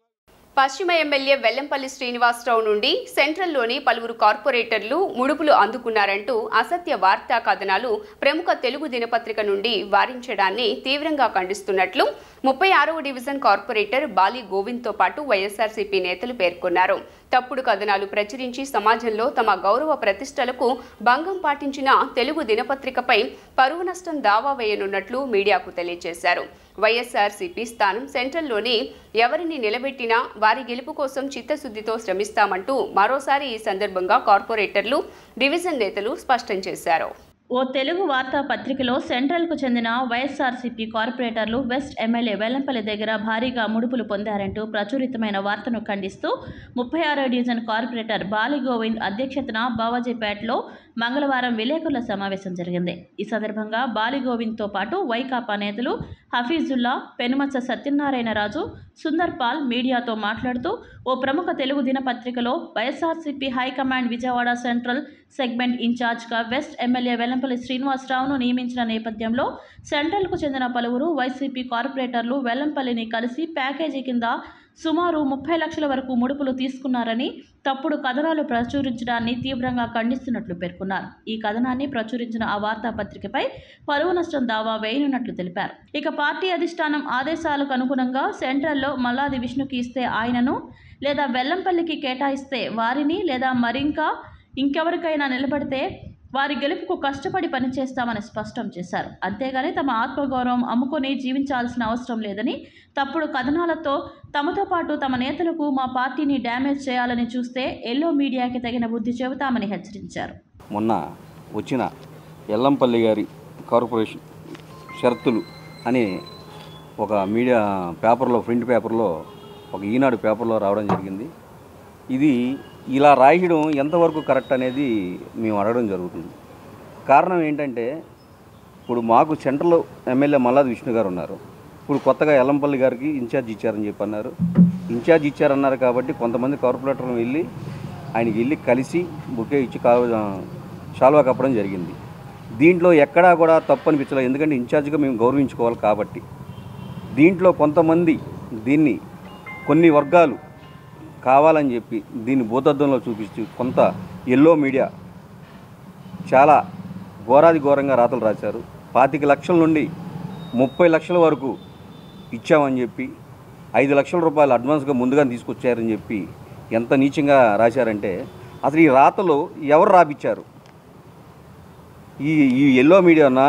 పశ్చిమ ఎమ్మెల్యే వెల్లంపల్లి శ్రీనివాసరావు నుండి సెంట్రల్లోని పలువురు కార్పొరేటర్లు ముడుపులు అందుకున్నారంటూ అసత్య వార్తా కథనాలు ప్రముఖ తెలుగు దినపత్రిక నుండి వారించడాన్ని తీవ్రంగా ఖండిస్తున్నట్లు 36వ డివిజన్ కార్పొరేటర్ బాలి గోవింద్తో పాటు వైఎస్ఆర్సీపీ నేతలు పేర్కొన్నారు. తప్పుడు కథనాలు ప్రచురించి సమాజంలో తమ గౌరవ ప్రతిష్టలకు భంగం పాటించిన తెలుగు దినపత్రికపై పరువు నష్టం దావా వేయనున్నట్లు మీడియాకు తెలియజేశారు. వైఎస్ఆర్సీపీ స్థానం సెంట్రల్లోని ఎవరిని నిలబెట్టినా వారి గెలుపు కోసం చిత్తశుద్ధితో శ్రమిస్తామంటూ మరోసారి ఈ సందర్భంగా కార్పొరేటర్లు, డివిజన్ నేతలు స్పష్టం చేశారు. ఓ తెలుగు వార్తాపత్రికలో సెంట్రల్కు చెందిన వైఎస్ఆర్సీపీ కార్పొరేటర్లు వెస్ట్ ఎమ్మెల్యే వెల్లంపల్లి దగ్గర భారీగా ముడుపులు పొందారంటూ ప్రచురితమైన వార్తను ఖండిస్తూ 36వ డివిజన్ కార్పొరేటర్ బాలి గోవింద్ అధ్యక్షతన బావాజీపేటలో మంగళవారం విలేకరుల సమావేశం జరిగింది. ఈ సందర్భంగా బాలి గోవింద్తో పాటు వైకాపా నేతలు హఫీజుల్లా, పెనుమచ్చ సత్యనారాయణరాజు, సుందర్ పాల్ మీడియాతో మాట్లాడుతూ ఓ ప్రముఖ తెలుగు దినపత్రికలో YSRCP high command Vijayawada central segment ఇన్ఛార్జ్గా వెస్ట్ ఎమ్మెల్యే వెల్లంపల్లి శ్రీనివాసరావును నియమించిన నేపథ్యంలో సెంట్రల్కు చెందిన పలువురు వైసీపీ కార్పొరేటర్లు వెల్లంపల్లిని కలిసి ప్యాకేజీ కింద సుమారు 30 లక్షల వరకు ముడుపులు తీసుకున్నారని తప్పుడు కథనాలు ప్రచురించడాన్ని తీవ్రంగా ఖండిస్తున్నట్లు పేర్కొన్నారు. ఈ కథనాన్ని ప్రచురించిన ఆ వార్తాపత్రికపై పరువు నష్టం దావా వేయనున్నట్లు తెలిపారు. ఇక పార్టీ అధిష్టానం ఆదేశాలకు అనుగుణంగా సెంట్రల్లో మల్లాది విష్ణుకి ఇస్తే ఆయనను, లేదా వెల్లంపల్లికి కేటాయిస్తే వారిని, లేదా ఇంకెవరికైనా నిలబడితే వారి గెలుపుకు కష్టపడి పనిచేస్తామని స్పష్టం చేశారు. అంతేగాని తమ ఆత్మగౌరవం అమ్ముకొని జీవించాల్సిన అవసరం లేదని, తప్పుడు కథనాలతో తమతో పాటు తమ నేతలకు మా పార్టీని డ్యామేజ్ చేయాలని చూస్తే ఎల్లో మీడియాకి తగిన బుద్ధి చెబుతామని హెచ్చరించారు. మొన్న వచ్చిన ఎల్లంపల్లి గారి కార్పొరేషన్ షరతులు అని ఒక మీడియా పేపర్లో, ప్రింట్ పేపర్లో, ఒక ఈనాడు పేపర్లో రావడం జరిగింది. ఇది ఇలా రాయడం ఎంతవరకు కరెక్ట్ అనేది మేము అడగడం జరుగుతుంది. కారణం ఏంటంటే, ఇప్పుడు మాకు సెంట్రల్ ఎమ్మెల్యే మల్లాది విష్ణు గారు ఉన్నారు. ఇప్పుడు కొత్తగా ఎల్లంపల్లి గారికి ఇన్ఛార్జ్ ఇచ్చారని చెప్పి అన్నారు. ఇన్ఛార్జ్ ఇచ్చారన్నారు కాబట్టి కొంతమంది కార్పొరేటర్లు ఆయనకి వెళ్ళి కలిసి బుకే ఇచ్చి శాల్వా కప్పడం జరిగింది. దీంట్లో ఎక్కడా కూడా తప్పు అనిపించలేదు, ఎందుకంటే ఇన్ఛార్జ్గా మేము గౌరవించుకోవాలి కాబట్టి. దీంట్లో కొంతమంది కొన్ని వర్గాలు కావాలని చెప్పి దీన్ని భూతద్దంలో చూపిస్తూ కొంత ఎల్లో మీడియా చాలా ఘోరంగా రాతలు రాశారు. 25 లక్షల నుండి 30 లక్షల వరకు ఇచ్చామని చెప్పి 5 లక్షల రూపాయలు అడ్వాన్స్గా ముందుగా తీసుకొచ్చారని చెప్పి ఎంత నీచంగా రాశారంటే, అసలు ఈ రాతలు ఎవరు రాపిచ్చారు? ఈ ఎల్లో మీడియానా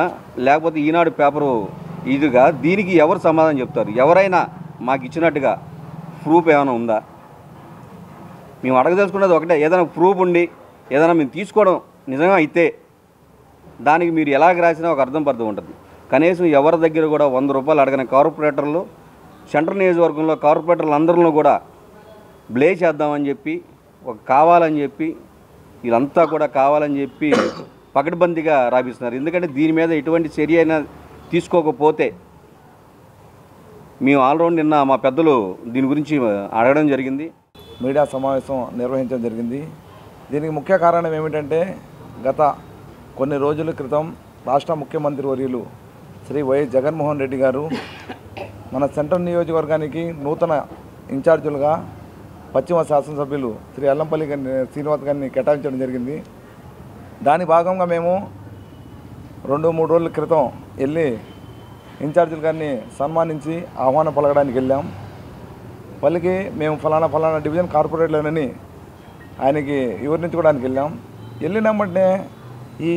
లేకపోతే ఈనాడు పేపరు ఇదిగా దీనికి ఎవరు సమాధానం చెప్తారు? ఎవరైనా మాకు ఇచ్చినట్టుగా ప్రూఫ్ ఏమైనా ఉందా? మేము అడగదలుచుకున్నది ఒకటే, ఏదైనా ప్రూఫ్ ఉండి ఏదైనా మేము తీసుకోవడం నిజంగా అయితే దానికి మీరు ఎలాగ రాసినా ఒక అర్థం ఉంటుంది. కనీసం ఎవరి దగ్గర కూడా 100 రూపాయలు అడగని కార్పొరేటర్లు, సెంట్రల్ నియోజకవర్గంలో కార్పొరేటర్లు అందరిలో కూడా బ్లే చేద్దామని చెప్పి కావాలని చెప్పి వీళ్ళంతా కూడా కావాలని చెప్పి పకడ్బందీగా రాపిస్తున్నారు. ఎందుకంటే దీని మీద ఎటువంటి చర్య అయినా తీసుకోకపోతే మేము ఆల్రౌండ్ నిన్న మా పెద్దలు దీని గురించి అడగడం జరిగింది. మీడియా సమావేశం నిర్వహించడం జరిగింది. దీనికి ముఖ్య కారణం ఏమిటంటే, గత కొన్ని రోజుల క్రితం రాష్ట్ర ముఖ్యమంత్రి వర్యులు శ్రీ వైఎస్ జగన్మోహన్ రెడ్డి గారు మన సెంట్రల్ నియోజకవర్గానికి నూతన ఇన్ఛార్జీలుగా పశ్చిమ శాసనసభ్యులు శ్రీ ఎల్లంపల్లి శ్రీనివాస్ గారిని కేటాయించడం జరిగింది. దాని భాగంగా మేము 2-3 రోజుల క్రితం వెళ్ళి ఇన్ఛార్జీల గారిని సన్మానించి ఆహ్వానం పలకడానికి వెళ్ళాం. పలికి మేము ఫలానా డివిజన్ కార్పొరేటర్లని ఆయనకి వివరించుకోవడానికి వెళ్ళాం. వెళ్ళినమ్మటే ఈ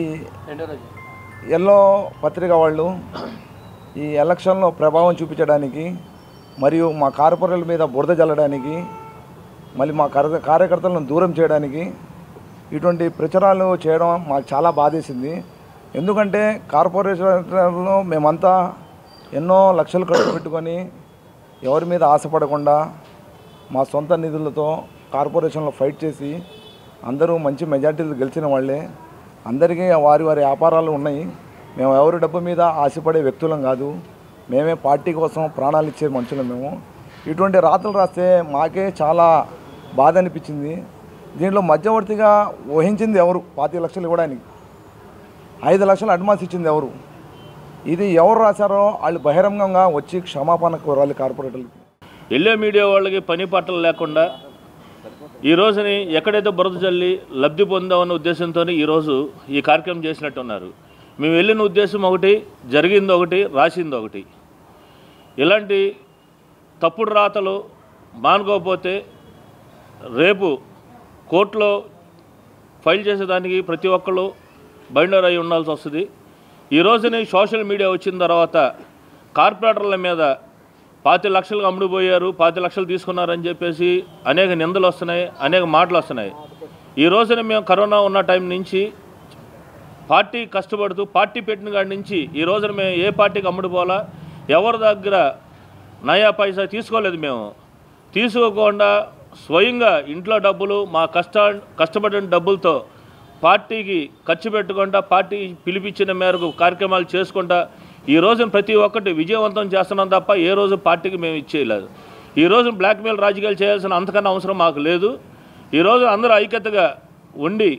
ఎల్లో పత్రిక వాళ్ళు ఈ ఎలక్షన్లో ప్రభావం చూపించడానికి మరియు మా కార్పొరేటర్ల మీద బురద జల్లడానికి, మళ్ళీ మా కార్యకర్తలను దూరం చేయడానికి ఇటువంటి ప్రచారాలు చేయడం మాకు చాలా బాధేసింది. ఎందుకంటే కార్పొరేషన్లో మేమంతా ఎన్నో లక్షలు ఖర్చు పెట్టుకొని ఎవరి మీద ఆశపడకుండా మా సొంత నిధులతో కార్పొరేషన్లో ఫైట్ చేసి అందరూ మంచి మెజార్టీలు గెలిచిన వాళ్ళే. అందరికీ వారి వ్యాపారాలు ఉన్నాయి. మేము ఎవరి డబ్బు మీద ఆశపడే వ్యక్తులం కాదు. మేమే పార్టీ కోసం ప్రాణాలు ఇచ్చే మనుషులం మేము. ఇటువంటి రాతలు రాస్తే మాకే చాలా బాధ అనిపించింది. దీంట్లో మధ్యవర్తిగా వహించింది ఎవరు? 25 లక్షలు ఇవ్వడానికి 5 లక్షలు అడ్వాన్స్ ఇచ్చింది ఎవరు? ఇది ఎవరు రాశారో వాళ్ళు బహిరంగంగా వచ్చి క్షమాపణ కోరాలి కార్పొరేటర్లకి. వెళ్ళే మీడియా వాళ్ళకి పని పట్టలు లేకుండా ఈ రోజుని ఎక్కడైతే బురద జల్లి లబ్ధి పొందామన్న ఉద్దేశంతో ఈరోజు ఈ కార్యక్రమం చేసినట్టున్నారు. మేము వెళ్ళిన ఉద్దేశం ఒకటి, జరిగింది ఒకటి, రాసింది ఒకటి. ఇలాంటి తప్పుడు రాతలు మానుకోకపోతే రేపు కోర్టులో ఫైల్ చేసేదానికి ప్రతి ఒక్కళ్ళు బైండర్ అయి ఉండాల్సి వస్తుంది. ఈ రోజుని సోషల్ మీడియా వచ్చిన తర్వాత కార్పొరేటర్ల మీద 5 లక్షలకు అమ్ముడుపోయారు, 5 లక్షలు తీసుకున్నారని చెప్పేసి అనేక నిందలు వస్తున్నాయి, అనేక మాటలు వస్తున్నాయి. ఈ రోజున మేము కరోనా ఉన్న టైం నుంచి పార్టీ కష్టపడుతూ పార్టీ పెట్టిన కాడి నుంచి ఈ రోజున మేము ఏ పార్టీకి అమ్ముడుపోవాలా, ఎవరి దగ్గర నయా పైసా తీసుకోలేదు. మేము తీసుకోకుండా స్వయంగా ఇంట్లో డబ్బులు మా కష్టపడిన డబ్బులతో పార్టీకి ఖర్చు పెట్టుకుంటా, పార్టీ పిలిపించిన మేరకు కార్యక్రమాలు చేసుకుంటా ఈ రోజున ప్రతి ఒక్కటి విజయవంతం చేస్తున్నాం తప్ప ఏ రోజు పార్టీకి మేము ఇచ్చేయలేదు. ఈ రోజు బ్లాక్మెయిల్ రాజకీయాలు చేయాల్సిన అంతకన్నా అవసరం మాకు లేదు. ఈరోజు అందరూ ఐక్యతగా ఉండి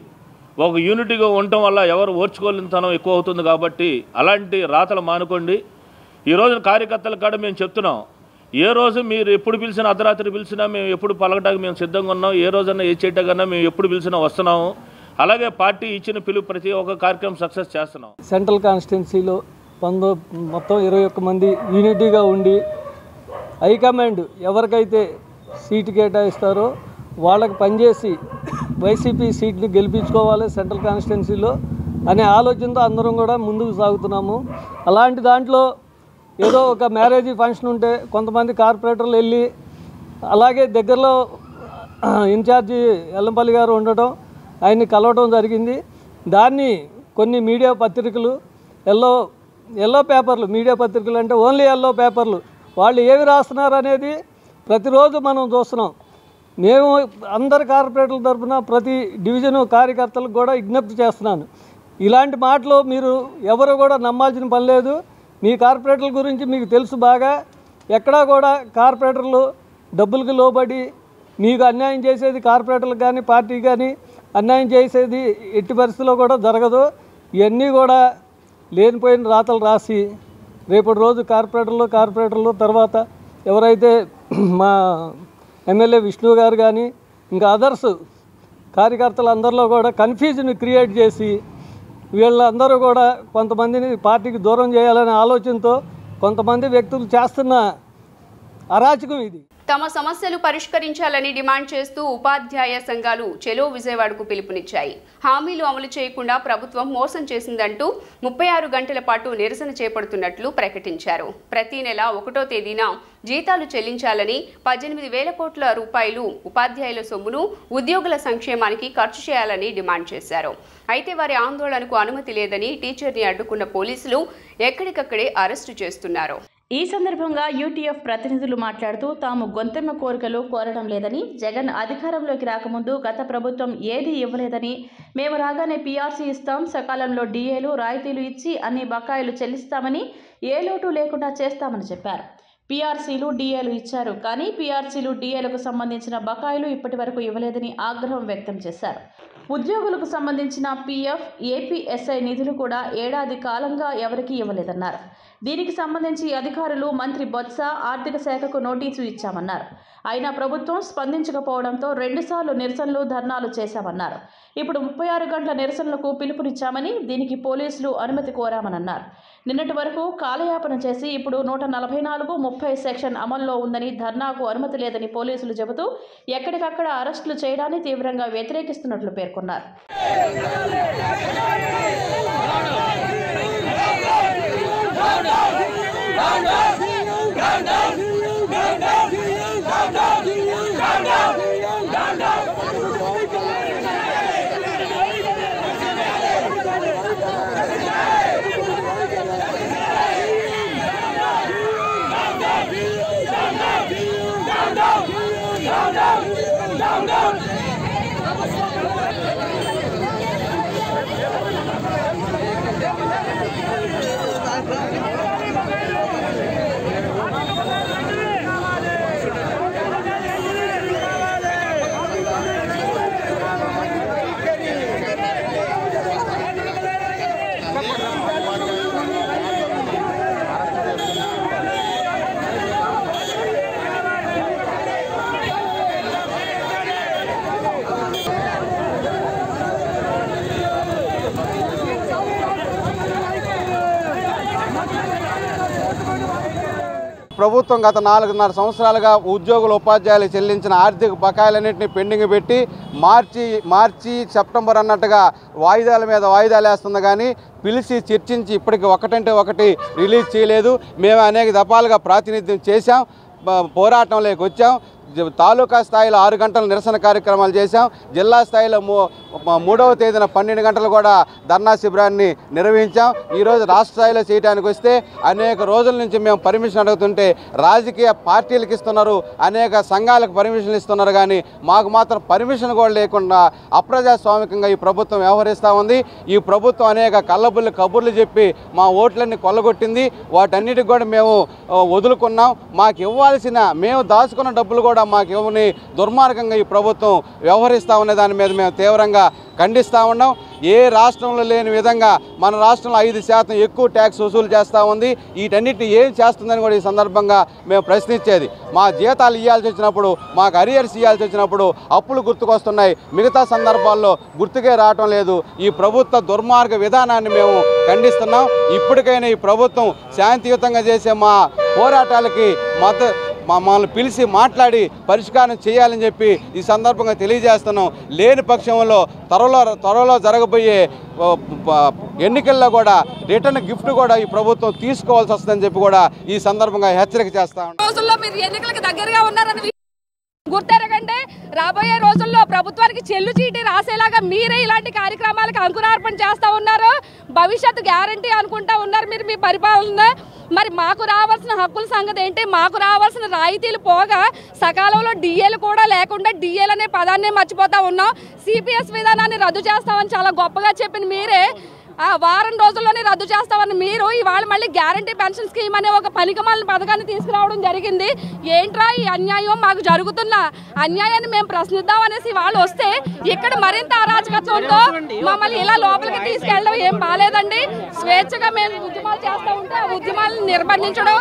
ఒక యూనిటీగా ఉండటం వల్ల ఎవరు ఓర్చుకోలేనితనం ఎక్కువ అవుతుంది. కాబట్టి అలాంటి రాతలు మానుకోండి. ఈ రోజున కార్యకర్తల కాడ మేము చెప్తున్నాం, ఏ రోజు మీరు ఎప్పుడు పిలిచినా, అర్ధరాత్రి పిలిచినా మేము ఎప్పుడు పలకటానికి మేము సిద్ధంగా ఉన్నాం. ఏ రోజన్నా ఏ చేయటకన్నా మేము ఎప్పుడు పిలిచినా వస్తున్నాము. అలాగే పార్టీ ఇచ్చిన పిలుపు ప్రతి ఒక్క కార్యక్రమం సక్సెస్ చేస్తున్నాం. సెంట్రల్ కాన్స్టిట్యున్సీలో మొత్తం 21 మంది యూనిటీగా ఉండి హైకమాండ్ ఎవరికైతే సీటు కేటాయిస్తారో వాళ్ళకి పనిచేసి వైసీపీ సీట్ని గెలిపించుకోవాలి సెంట్రల్ కాన్స్టిట్యున్సీలో అనే ఆలోచనతో అందరం కూడా ముందుకు సాగుతున్నాము. అలాంటి దాంట్లో ఏదో ఒక మ్యారేజ్ ఫంక్షన్ ఉంటే కొంతమంది కార్పొరేటర్లు వెళ్ళి, అలాగే దగ్గరలో ఇన్ఛార్జి ఎల్లంపల్లి గారు ఉండటం, ఆయన్ని కలవటం జరిగింది. దాన్ని కొన్ని మీడియా పత్రికలు ఎల్లో పేపర్లు, మీడియా పత్రికలు అంటే ఓన్లీ ఎల్లో పేపర్లు, వాళ్ళు ఏమి రాస్తున్నారు అనేది ప్రతిరోజు మనం చూస్తున్నాం. నేను అందరి కార్పొరేటర్ల తరఫున ప్రతి డివిజను కార్యకర్తలకు కూడా విజ్ఞప్తి చేస్తున్నాను, ఇలాంటి మాటలు మీరు ఎవరు కూడా నమ్మాల్సిన పని లేదు. మీ కార్పొరేటర్ల గురించి మీకు తెలుసు బాగా. ఎక్కడా కూడా కార్పొరేటర్లు డబ్బులకు లోబడి మీకు అన్యాయం చేసేది కార్పొరేటర్లకు కానీ పార్టీకి కానీ అన్యాయం చేసేది ఎట్టి పరిస్థితుల్లో కూడా జరగదు. ఇవన్నీ కూడా లేనిపోయిన రాతలు రాసి రేపటి రోజు కార్పొరేటర్లు తర్వాత ఎవరైతే మా ఎమ్మెల్యే విష్ణు గారు కానీ ఇంకా అదర్స్ కార్యకర్తలు అందరిలో కూడా కన్ఫ్యూజన్ క్రియేట్ చేసి వీళ్ళందరూ కూడా కొంతమందిని పార్టీకి దూరం చేయాలనే ఆలోచనతో కొంతమంది వ్యక్తులు చేస్తున్న అరాచకం ఇది. తమ సమస్యలు పరిష్కరించాలని డిమాండ్ చేస్తూ ఉపాధ్యాయ సంఘాలు చెలో విజయవాడకు పిలుపునిచ్చాయి. హామీలు అమలు చేయకుండా ప్రభుత్వం మోసం చేసిందంటూ 36 గంటల పాటు నిరసన చేపడుతున్నట్లు ప్రకటించారు. ప్రతి నెల 1వ తేదీన జీతాలు చెల్లించాలని, 18,000 కోట్ల రూపాయలు ఉపాధ్యాయుల సొమ్మును ఉద్యోగుల సంక్షేమానికి ఖర్చు చేయాలని డిమాండ్ చేశారు. అయితే వారి ఆందోళనకు అనుమతి లేదని టీచర్ని అడ్డుకున్న పోలీసులు ఎక్కడికక్కడే అరెస్టు చేస్తున్నారు. ఈ సందర్భంగా యూటీఎఫ్ ప్రతినిధులు మాట్లాడుతూ తాము గొంతెమ్మ కోరికలు కోరడం లేదని, జగన్ అధికారంలోకి రాకముందు గత ప్రభుత్వం ఏదీ ఇవ్వలేదని, మేము రాగానే పీఆర్సీ ఇస్తాం, సకాలంలో డిఏలు రాయితీలు ఇచ్చి అన్ని బకాయిలు చెల్లిస్తామని, ఏ లోటు లేకుండా చేస్తామని చెప్పారు. పీఆర్సీలు డిఏలు ఇచ్చారు, కానీ పీఆర్సీలు డిఏలకు సంబంధించిన బకాయిలు ఇప్పటి వరకు ఇవ్వలేదని ఆగ్రహం వ్యక్తం చేశారు. ఉద్యోగులకు సంబంధించిన పీఎఫ్, ఏపీఎస్ఐ నిధులు కూడా ఏడాది కాలంగా ఎవరికీ ఇవ్వలేదన్నారు. దీనికి సంబంధించి అధికారులు మంత్రి బొత్స ఆర్థిక శాఖకు నోటీసు ఇచ్చామన్నారు. అయినా ప్రభుత్వం స్పందించకపోవడంతో 2 సార్లు నిరసనలు, ధర్నాలు చేశామన్నారు. ఇప్పుడు 36 గంటల నిరసనలకు పిలుపునిచ్చామని, దీనికి పోలీసులు అనుమతి కోరామన్నారు. నిన్నటి వరకు కాలయాపన చేసి ఇప్పుడు 144, 30 సెక్షన్ అమల్లో ఉందని, ధర్నాకు అనుమతి లేదని పోలీసులు చెబుతూ ఎక్కడికక్కడ అరెస్టులు చేయడాన్ని తీవ్రంగా వ్యతిరేకిస్తున్నట్లు పేర్కొన్నారు. ప్రభుత్వం గత 4.5 సంవత్సరాలుగా ఉద్యోగుల ఉపాధ్యాయులు చెల్లించిన ఆర్థిక బకాయిలన్నింటినీ పెండింగ్ పెట్టి మార్చి సెప్టెంబర్ అన్నట్టుగా వాయిదాల మీద వాయిదాలు వేస్తుంది కానీ పిలిచి చర్చించి ఇప్పటికి ఒకటంటే ఒకటి రిలీజ్ చేయలేదు. మేము అనేక దఫాలుగా ప్రాతినిధ్యం చేశాం, పోరాటంలోకి వచ్చాం. తాలూకా స్థాయిలో 6 గంటల నిరసన కార్యక్రమాలు చేశాం. జిల్లా స్థాయిలో 3వ తేదీన 12 గంటలు కూడా ధర్నా శిబిరాన్ని నిర్వహించాం. ఈరోజు రాష్ట్ర స్థాయిలో చేయడానికి వస్తే అనేక రోజుల నుంచి మేము పర్మిషన్ అడుగుతుంటే రాజకీయ పార్టీలకు ఇస్తున్నారు, అనేక సంఘాలకు పర్మిషన్ ఇస్తున్నారు, కానీ మాకు మాత్రం పర్మిషన్ కూడా లేకుండా అప్రజాస్వామికంగా ఈ ప్రభుత్వం వ్యవహరిస్తూ ఉంది. ఈ ప్రభుత్వం అనేక కళ్ళబుల్లి కబుర్లు చెప్పి మా ఓట్లన్నీ కొల్లగొట్టింది. వాటన్నిటికి కూడా మేము వదులుకున్నాం. మాకు ఇవ్వాల్సిన మేము దాచుకున్న డబ్బులు కూడా మాకు ఇవ్వని దుర్మార్గంగా ఈ ప్రభుత్వం వ్యవహరిస్తూ ఉన్న దాని మీద మేము తీవ్రంగా ఖండిస్తూ ఉన్నాం. ఏ రాష్ట్రంలో లేని విధంగా మన రాష్ట్రంలో 5% ఎక్కువ ట్యాక్స్ వసూలు చేస్తూ ఉంది. వీటన్నిటిని ఏం చేస్తుందని కూడా ఈ సందర్భంగా మేము ప్రశ్నించేది. మా జీతాలు ఇవ్వాల్సి వచ్చినప్పుడు, మాకు అరియర్స్ ఇవ్వాల్సి వచ్చినప్పుడు అప్పులు గుర్తుకొస్తున్నాయి, మిగతా సందర్భాల్లో గుర్తుకే రావటం లేదు. ఈ ప్రభుత్వ దుర్మార్గ విధానాన్ని మేము ఖండిస్తున్నాం. ఇప్పటికైనా ఈ ప్రభుత్వం శాంతియుతంగా చేసే మా పోరాటాలకి మమ్మల్ని పిలిచి మాట్లాడి పరిష్కారం చేయాలని చెప్పి ఈ సందర్భంగా తెలియజేస్తున్నాం. లేని పక్షంలో త్వరలో జరగబోయే ఎన్నికల్లో కూడా రిటర్న్ గిఫ్ట్ కూడా ఈ ప్రభుత్వం తీసుకోవాల్సి వస్తుందని చెప్పి కూడా ఈ సందర్భంగా హెచ్చరిక చేస్తాం. గుర్తెరగండి, రాబోయే రోజుల్లో ప్రభుత్వానికి చెల్లు చీటీ రాసేలాగా మీరే ఇలాంటి కార్యక్రమాలకు అంకురార్పణ చేస్తూ ఉన్నారు. భవిష్యత్తు గ్యారంటీ అనుకుంటా ఉన్నారు మీరు మీ పరిపాలన. మరి మాకు రావాల్సిన హక్కుల సంగతి ఏంటి? మాకు రావాల్సిన రాయితీలు పోగా సకాలంలో డిఏలు కూడా లేకుండా డిఏలు అనే పదాన్ని మర్చిపోతా ఉన్నాం. సిపిఎస్ విధానాన్ని రద్దు చేస్తామని చాలా గొప్పగా చెప్పిన మీరే వారం రోజుల్లోనే రద్దు చేస్తామని మీరు ఇవాళ మళ్ళీ గ్యారంటీ పెన్షన్ స్కీమ్ అనే ఒక పనికిమాలిన పథకాన్ని తీసుకురావడం జరిగింది. ఏంట్రా ఈ అన్యాయం? మాకు జరుగుతున్న అన్యాయాన్ని మేము ప్రశ్నిద్దాం అనేసి వాళ్ళు వస్తే ఇక్కడ మరింత అరాచకత్వంతో మమ్మల్ని ఇలా లోపలికి తీసుకెళ్ళడం ఏం బాలేదండి. స్వేచ్ఛగా మేము ఉద్యమాలు చేస్తూ ఉంటే ఆ ఉద్యమాలను నిర్బంధించడం,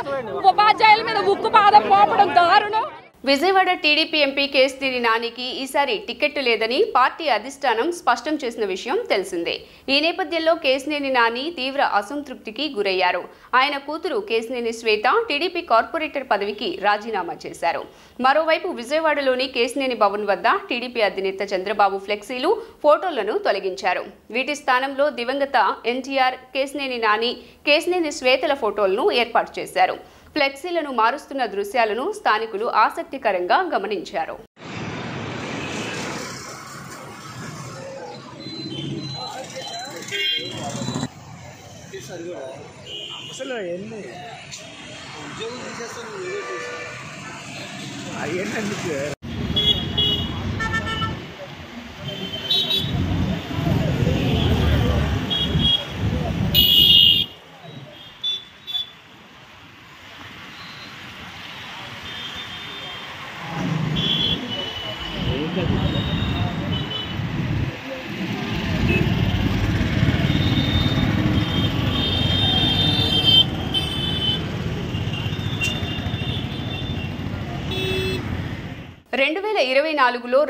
ఉపాధ్యాయుల మీద ఉక్కు పాదం మోపడం దారుణం. విజయవాడ టీడీపీ ఎంపీ కేశినేని నానికి ఈసారి టికెట్ లేదని పార్టీ అధిష్టానం స్పష్టం చేసిన విషయం తెలిసిందే. ఈ నేపథ్యంలో కేశినేని నాని తీవ్ర అసంతృప్తికి గురయ్యారు. ఆయన కూతురు కేశినేని శ్వేత టీడీపీ కార్పొరేటర్ పదవికి రాజీనామా చేశారు. మరోవైపు విజయవాడలోని కేశినేని భవన్ వద్ద టీడీపీ అధినేత చంద్రబాబు ఫ్లెక్సీలు, ఫోటోలను తొలగించారు. వీటి స్థానంలో దివంగత ఎన్టీఆర్, కేశినేని నాని, కేశినేని శ్వేతల ఫోటోలను ఏర్పాటు చేశారు. ఫ్లెక్సీలను మారుస్తున్న దృశ్యాలను స్థానికులు ఆసక్తికరంగా గమనించారు.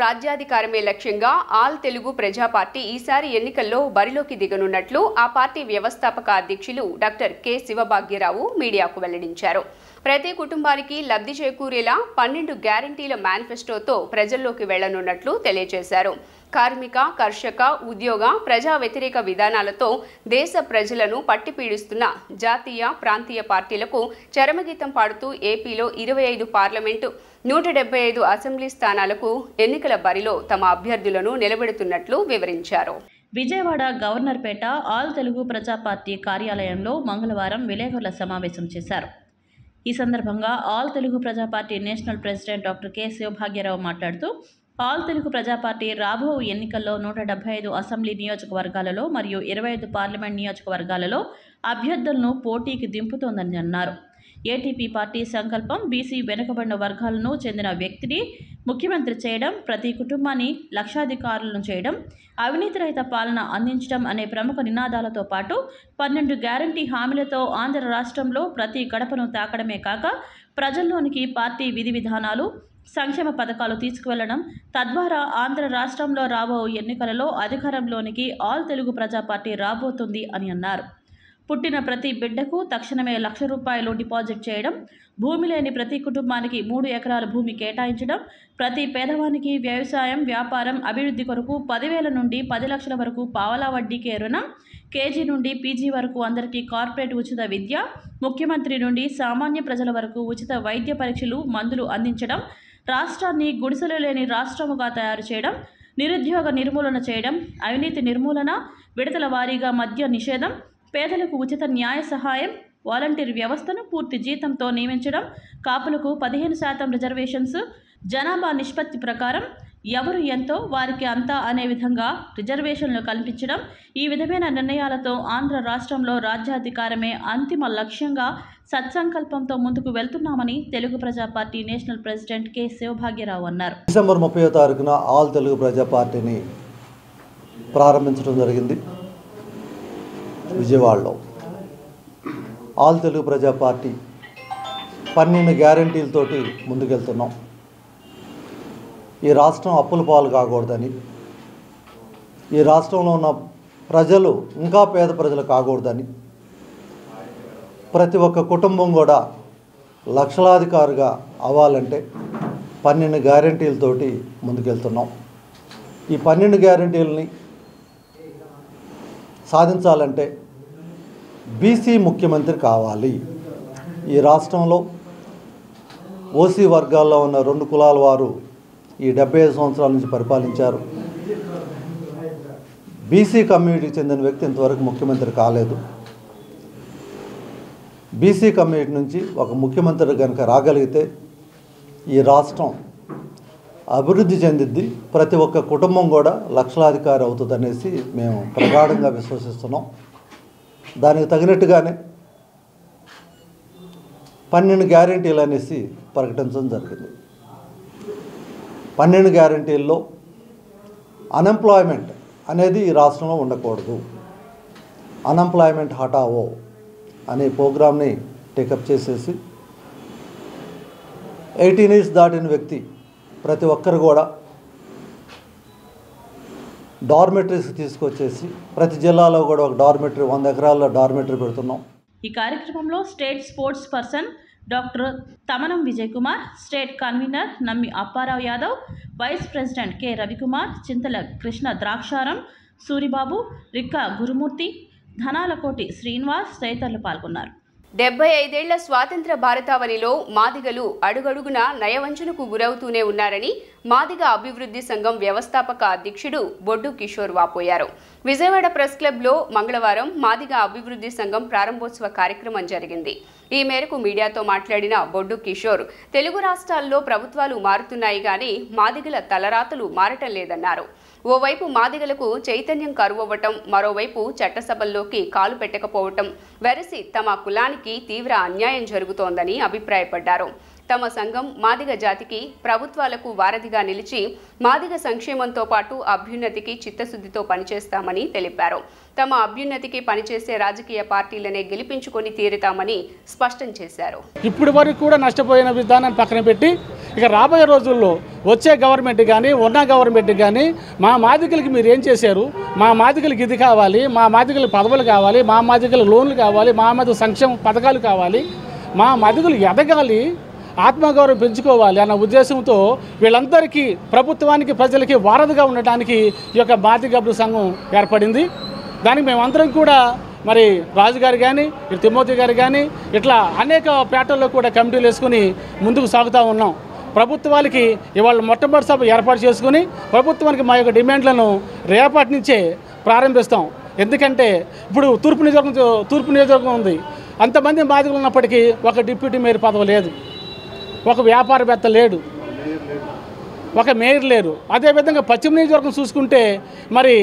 రాజ్యాధికారమే లక్ష్యంగా ఆల్ తెలుగు ప్రజా పార్టీ ఈసారి ఎన్నికల్లో బరిలోకి దిగనున్నట్లు ఆ పార్టీ వ్యవస్థాపక అధ్యక్షులు డాక్టర్ కె శివభాగ్యరావు మీడియాకు వెల్లడించారు. ప్రతి కుటుంబానికి లబ్ధి చేకూరేలా 12 గ్యారంటీల మేనిఫెస్టోతో ప్రజల్లోకి వెళ్లనున్నట్లు తెలియజేశారు. కార్మిక, కర్షక, ఉద్యోగ, ప్రజా వ్యతిరేక విధానాలతో దేశ ప్రజలను పట్టిపీడిస్తున్న జాతీయ, ప్రాంతీయ పార్టీలకు చరమగీతం పాడుతూ ఏపీలో 25 పార్లమెంటు, 175 అసెంబ్లీ స్థానాలకు ఎన్నికల బరిలో తమ అభ్యర్థులను నిలబెడుతున్నట్లు వివరించారు. విజయవాడ గవర్నర్పేట ఆల్ తెలుగు ప్రజా పార్టీ కార్యాలయంలో మంగళవారం విలేకరుల సమావేశం చేశారు. ఈ సందర్భంగా ఆల్ తెలుగు ప్రజా party national president doctor K Shivabhagya Rao మాట్లాడుతూ ఆల్ తెలుగు ప్రజా పార్టీ రాబో ఎన్నికల్లో 175 అసెంబ్లీ నియోజకవర్గాలలో మరియు 25 పార్లమెంట్ నియోజకవర్గాలలో అభ్యర్థులను పోటీకి దింపుతోందని అన్నారు. ఏటీపీ పార్టీ సంకల్పం బీసీ వెనుకబడిన వర్గాలను చెందిన వ్యక్తిని ముఖ్యమంత్రి చేయడం, ప్రతి కుటుంబాన్ని లక్షాధికారులను చేయడం, అవినీతి రహిత పాలన అందించడం అనే ప్రముఖ నినాదాలతో పాటు 12 గ్యారంటీ హామీలతో ఆంధ్ర రాష్ట్రంలో ప్రతి గడపను తాకడమే కాక ప్రజల్లోనికి పార్టీ విధి విధానాలు, సంక్షేమ పథకాలు తీసుకువెళ్లడం, తద్వారా ఆంధ్ర రాష్ట్రంలో రాబో ఎన్నికలలో అధికారంలోనికి ఆల్ తెలుగు ప్రజా పార్టీ రాబోతుంది అని అన్నారు. పుట్టిన ప్రతి బిడ్డకు తక్షణమే ₹1,00,000 డిపాజిట్ చేయడం, భూమి లేని ప్రతి కుటుంబానికి 3 ఎకరాల భూమి కేటాయించడం, ప్రతి పేదవానికి వ్యవసాయం, వ్యాపారం, అభివృద్ధి కొరకు 10,000 నుండి 10 లక్షల వరకు పావలా వడ్డీకే రుణం, కేజీ నుండి పీజీ వరకు అందరికీ కార్పొరేట్ ఉచిత విద్య, ముఖ్యమంత్రి నుండి సామాన్య ప్రజల వరకు ఉచిత వైద్య పరీక్షలు, మందులు అందించడం, రాష్ట్రాన్ని గుడిసెలు లేని రాష్ట్రముగా తయారు చేయడం, నిరుద్యోగ నిర్మూలన చేయడం, అవినీతి నిర్మూలన, విడతల వారీగా మద్య నిషేధం, పేదలకు ఉచిత న్యాయ సహాయం, వాలంటీర్ వ్యవస్థను పూర్తి జీతంతో నియమించడం, కాపులకు 15% రిజర్వేషన్స్, జనాభా నిష్పత్తి ప్రకారం ఎవరు ఎంతో వారికి అంతా అనే విధంగా రిజర్వేషన్లు కల్పించడం, ఈ విధమైన నిర్ణయాలతో ఆంధ్ర రాష్ట్రంలో రాజ్యాధికారమే అంతిమ లక్ష్యంగా సత్సంకల్పంతో ముందుకు వెళ్తున్నామని తెలుగు ప్రజా party national president K Shivabhagya Rao అన్నారు. డిసెంబర్ 30వ తారీఖున ఆల్ తెలుగు ప్రజా పార్టీని ప్రారంభించడం జరిగింది. విజయవాడలో ఆల్ తెలుగు ప్రజా పార్టీ 12 గ్యారంటీలతోటి ముందుకెళ్తున్నాం. ఈ రాష్ట్రం అప్పుల పాలు కాకూడదని, ఈ రాష్ట్రంలో ఉన్న ప్రజలు ఇంకా పేద ప్రజలు కాకూడదని, ప్రతి ఒక్క కుటుంబం కూడా లక్షలాధికారుగా అవ్వాలంటే 12 గ్యారంటీలతోటి ముందుకెళ్తున్నాం. ఈ 12 గ్యారంటీలని సాధించాలంటే బీసీ ముఖ్యమంత్రి కావాలి. ఈ రాష్ట్రంలో ఓసీ వర్గాల్లో ఉన్న 2 కులాల వారు ఈ 75 సంవత్సరాల నుంచి పరిపాలించారు. బీసీ కమ్యూనిటీకి చెందిన వ్యక్తి ఇంతవరకు ముఖ్యమంత్రి కాలేదు. బీసీ కమ్యూనిటీ నుంచి ఒక ముఖ్యమంత్రి కనుక రాగలిగితే ఈ రాష్ట్రం అభివృద్ధి చెందిద్ది, ప్రతి ఒక్క కుటుంబం కూడా లక్షలాధికారి అవుతుందనేసి మేము ప్రగాఢంగా విశ్వసిస్తున్నాం. దానికి తగినట్టుగానే 12 గ్యారంటీలు అనేసి ప్రకటించడం జరిగింది. 12 గ్యారంటీల్లో అన్ఎంప్లాయ్మెంట్ అనేది ఈ రాష్ట్రంలో ఉండకూడదు. అన్ఎంప్లాయ్మెంట్ హటావో అనే ప్రోగ్రామ్ని టేకప్ చేసేసి 18 ఇయర్స్ దాటిన వ్యక్తి ప్రతి ఒక్కరు కూడా డార్మెటరీస్ తీసుకొచ్చేసి ప్రతి జిల్లాలో కూడా ఒక డార్మెటరీ 100 ఎకరాల్లో డార్మెటరీ పెడుతున్నాం. ఈ కార్యక్రమంలో state sports person doctor Tamanam Vijay Kumar, state convener Nammi Apparao Yadav, vice president K Ravikumar, Chintala Krishna Draksharam, Suribabu, Rikka Gurumurthy, Dhanalakoti Srinivas తదితరులు పాల్గొన్నారు. 75 ఏళ్ల స్వాతంత్ర భారతావనిలో మాదిగలు అడుగడుగునా నయవంచనకు గురవుతూనే ఉన్నారని మాదిగ అభివృద్ధి సంఘం వ్యవస్థాపక అధ్యక్షుడు బొడ్డు కిషోర్ వాపోయారు. విజయవాడ ప్రెస్ క్లబ్లో మంగళవారం మాదిగ అభివృద్ధి సంఘం ప్రారంభోత్సవ కార్యక్రమం జరిగింది. ఈ మేరకు మీడియాతో మాట్లాడిన బొడ్డు కిషోర్ తెలుగు రాష్ట్రాల్లో ప్రభుత్వాలు మారుతున్నాయి కానీ మాదిగల తలరాతలు మారటం లేదన్నారు. ఓవైపు మాదిగలకు చైతన్యం కరువవ్వటం, మరోవైపు చట్టసభల్లోకి కాలు పెట్టకపోవటం వెరసి తమ కులానికి తీవ్ర అన్యాయం జరుగుతోందని అభిప్రాయపడ్డారు. తమ సంఘం మాదిగ జాతికి ప్రభుత్వాలకు వారధిగా నిలిచి మాదిగ సంక్షేమంతో పాటు అభ్యున్నతికి చిత్తశుద్ధితో పనిచేస్తామని తెలిపారు. తమ అభ్యున్నతికి పనిచేసే రాజకీయ పార్టీలనే గెలిపించుకొని తీరుతామని స్పష్టం చేశారు. ఇప్పటి వరకు కూడా నష్టపోయిన విధానాన్ని పక్కన పెట్టి ఇక రాబోయే రోజుల్లో వచ్చే గవర్నమెంట్ కానీ ఉన్న గవర్నమెంట్ కానీ మా మాదిగలకి మీరు ఏం చేశారు, మా మాదిగలకి ఇది కావాలి, మా మాదిగలకు పదవులు కావాలి, మా మాదిగలకు లోన్లు కావాలి, మా మాదిగ సంక్షేమ పథకాలు కావాలి, మా మాదిగలు ఎదగాలి, ఆత్మగౌరవం పెంచుకోవాలి అన్న ఉద్దేశంతో వీళ్ళందరికీ ప్రభుత్వానికి ప్రజలకి వారధిగా ఉండటానికి ఈ యొక్క మాదిగ అభివృద్ధి సంఘం ఏర్పడింది. దానికి మేమందరం కూడా మరి రాజుగారు కానీ తిమ్మోతి గారు కానీ ఇట్లా అనేక పేటల్లో కూడా కమిటీలు వేసుకుని ముందుకు సాగుతూ ఉన్నాం. ప్రభుత్వాలకి ఇవాళ మొట్టమొదటి సభ ఏర్పాటు చేసుకుని ప్రభుత్వానికి మా యొక్క డిమాండ్లను రేపటి నుంచే ప్రారంభిస్తాం. ఎందుకంటే ఇప్పుడు తూర్పు నియోజకవర్గం ఉంది, అంతమంది బాధితులు ఉన్నప్పటికీ ఒక డిప్యూటీ మేయర్ పదవి లేదు, ఒక వ్యాపారవేత్త లేడు, ఒక మేయర్ లేరు. అదేవిధంగా పశ్చిమ నియోజకవర్గం చూసుకుంటే మరి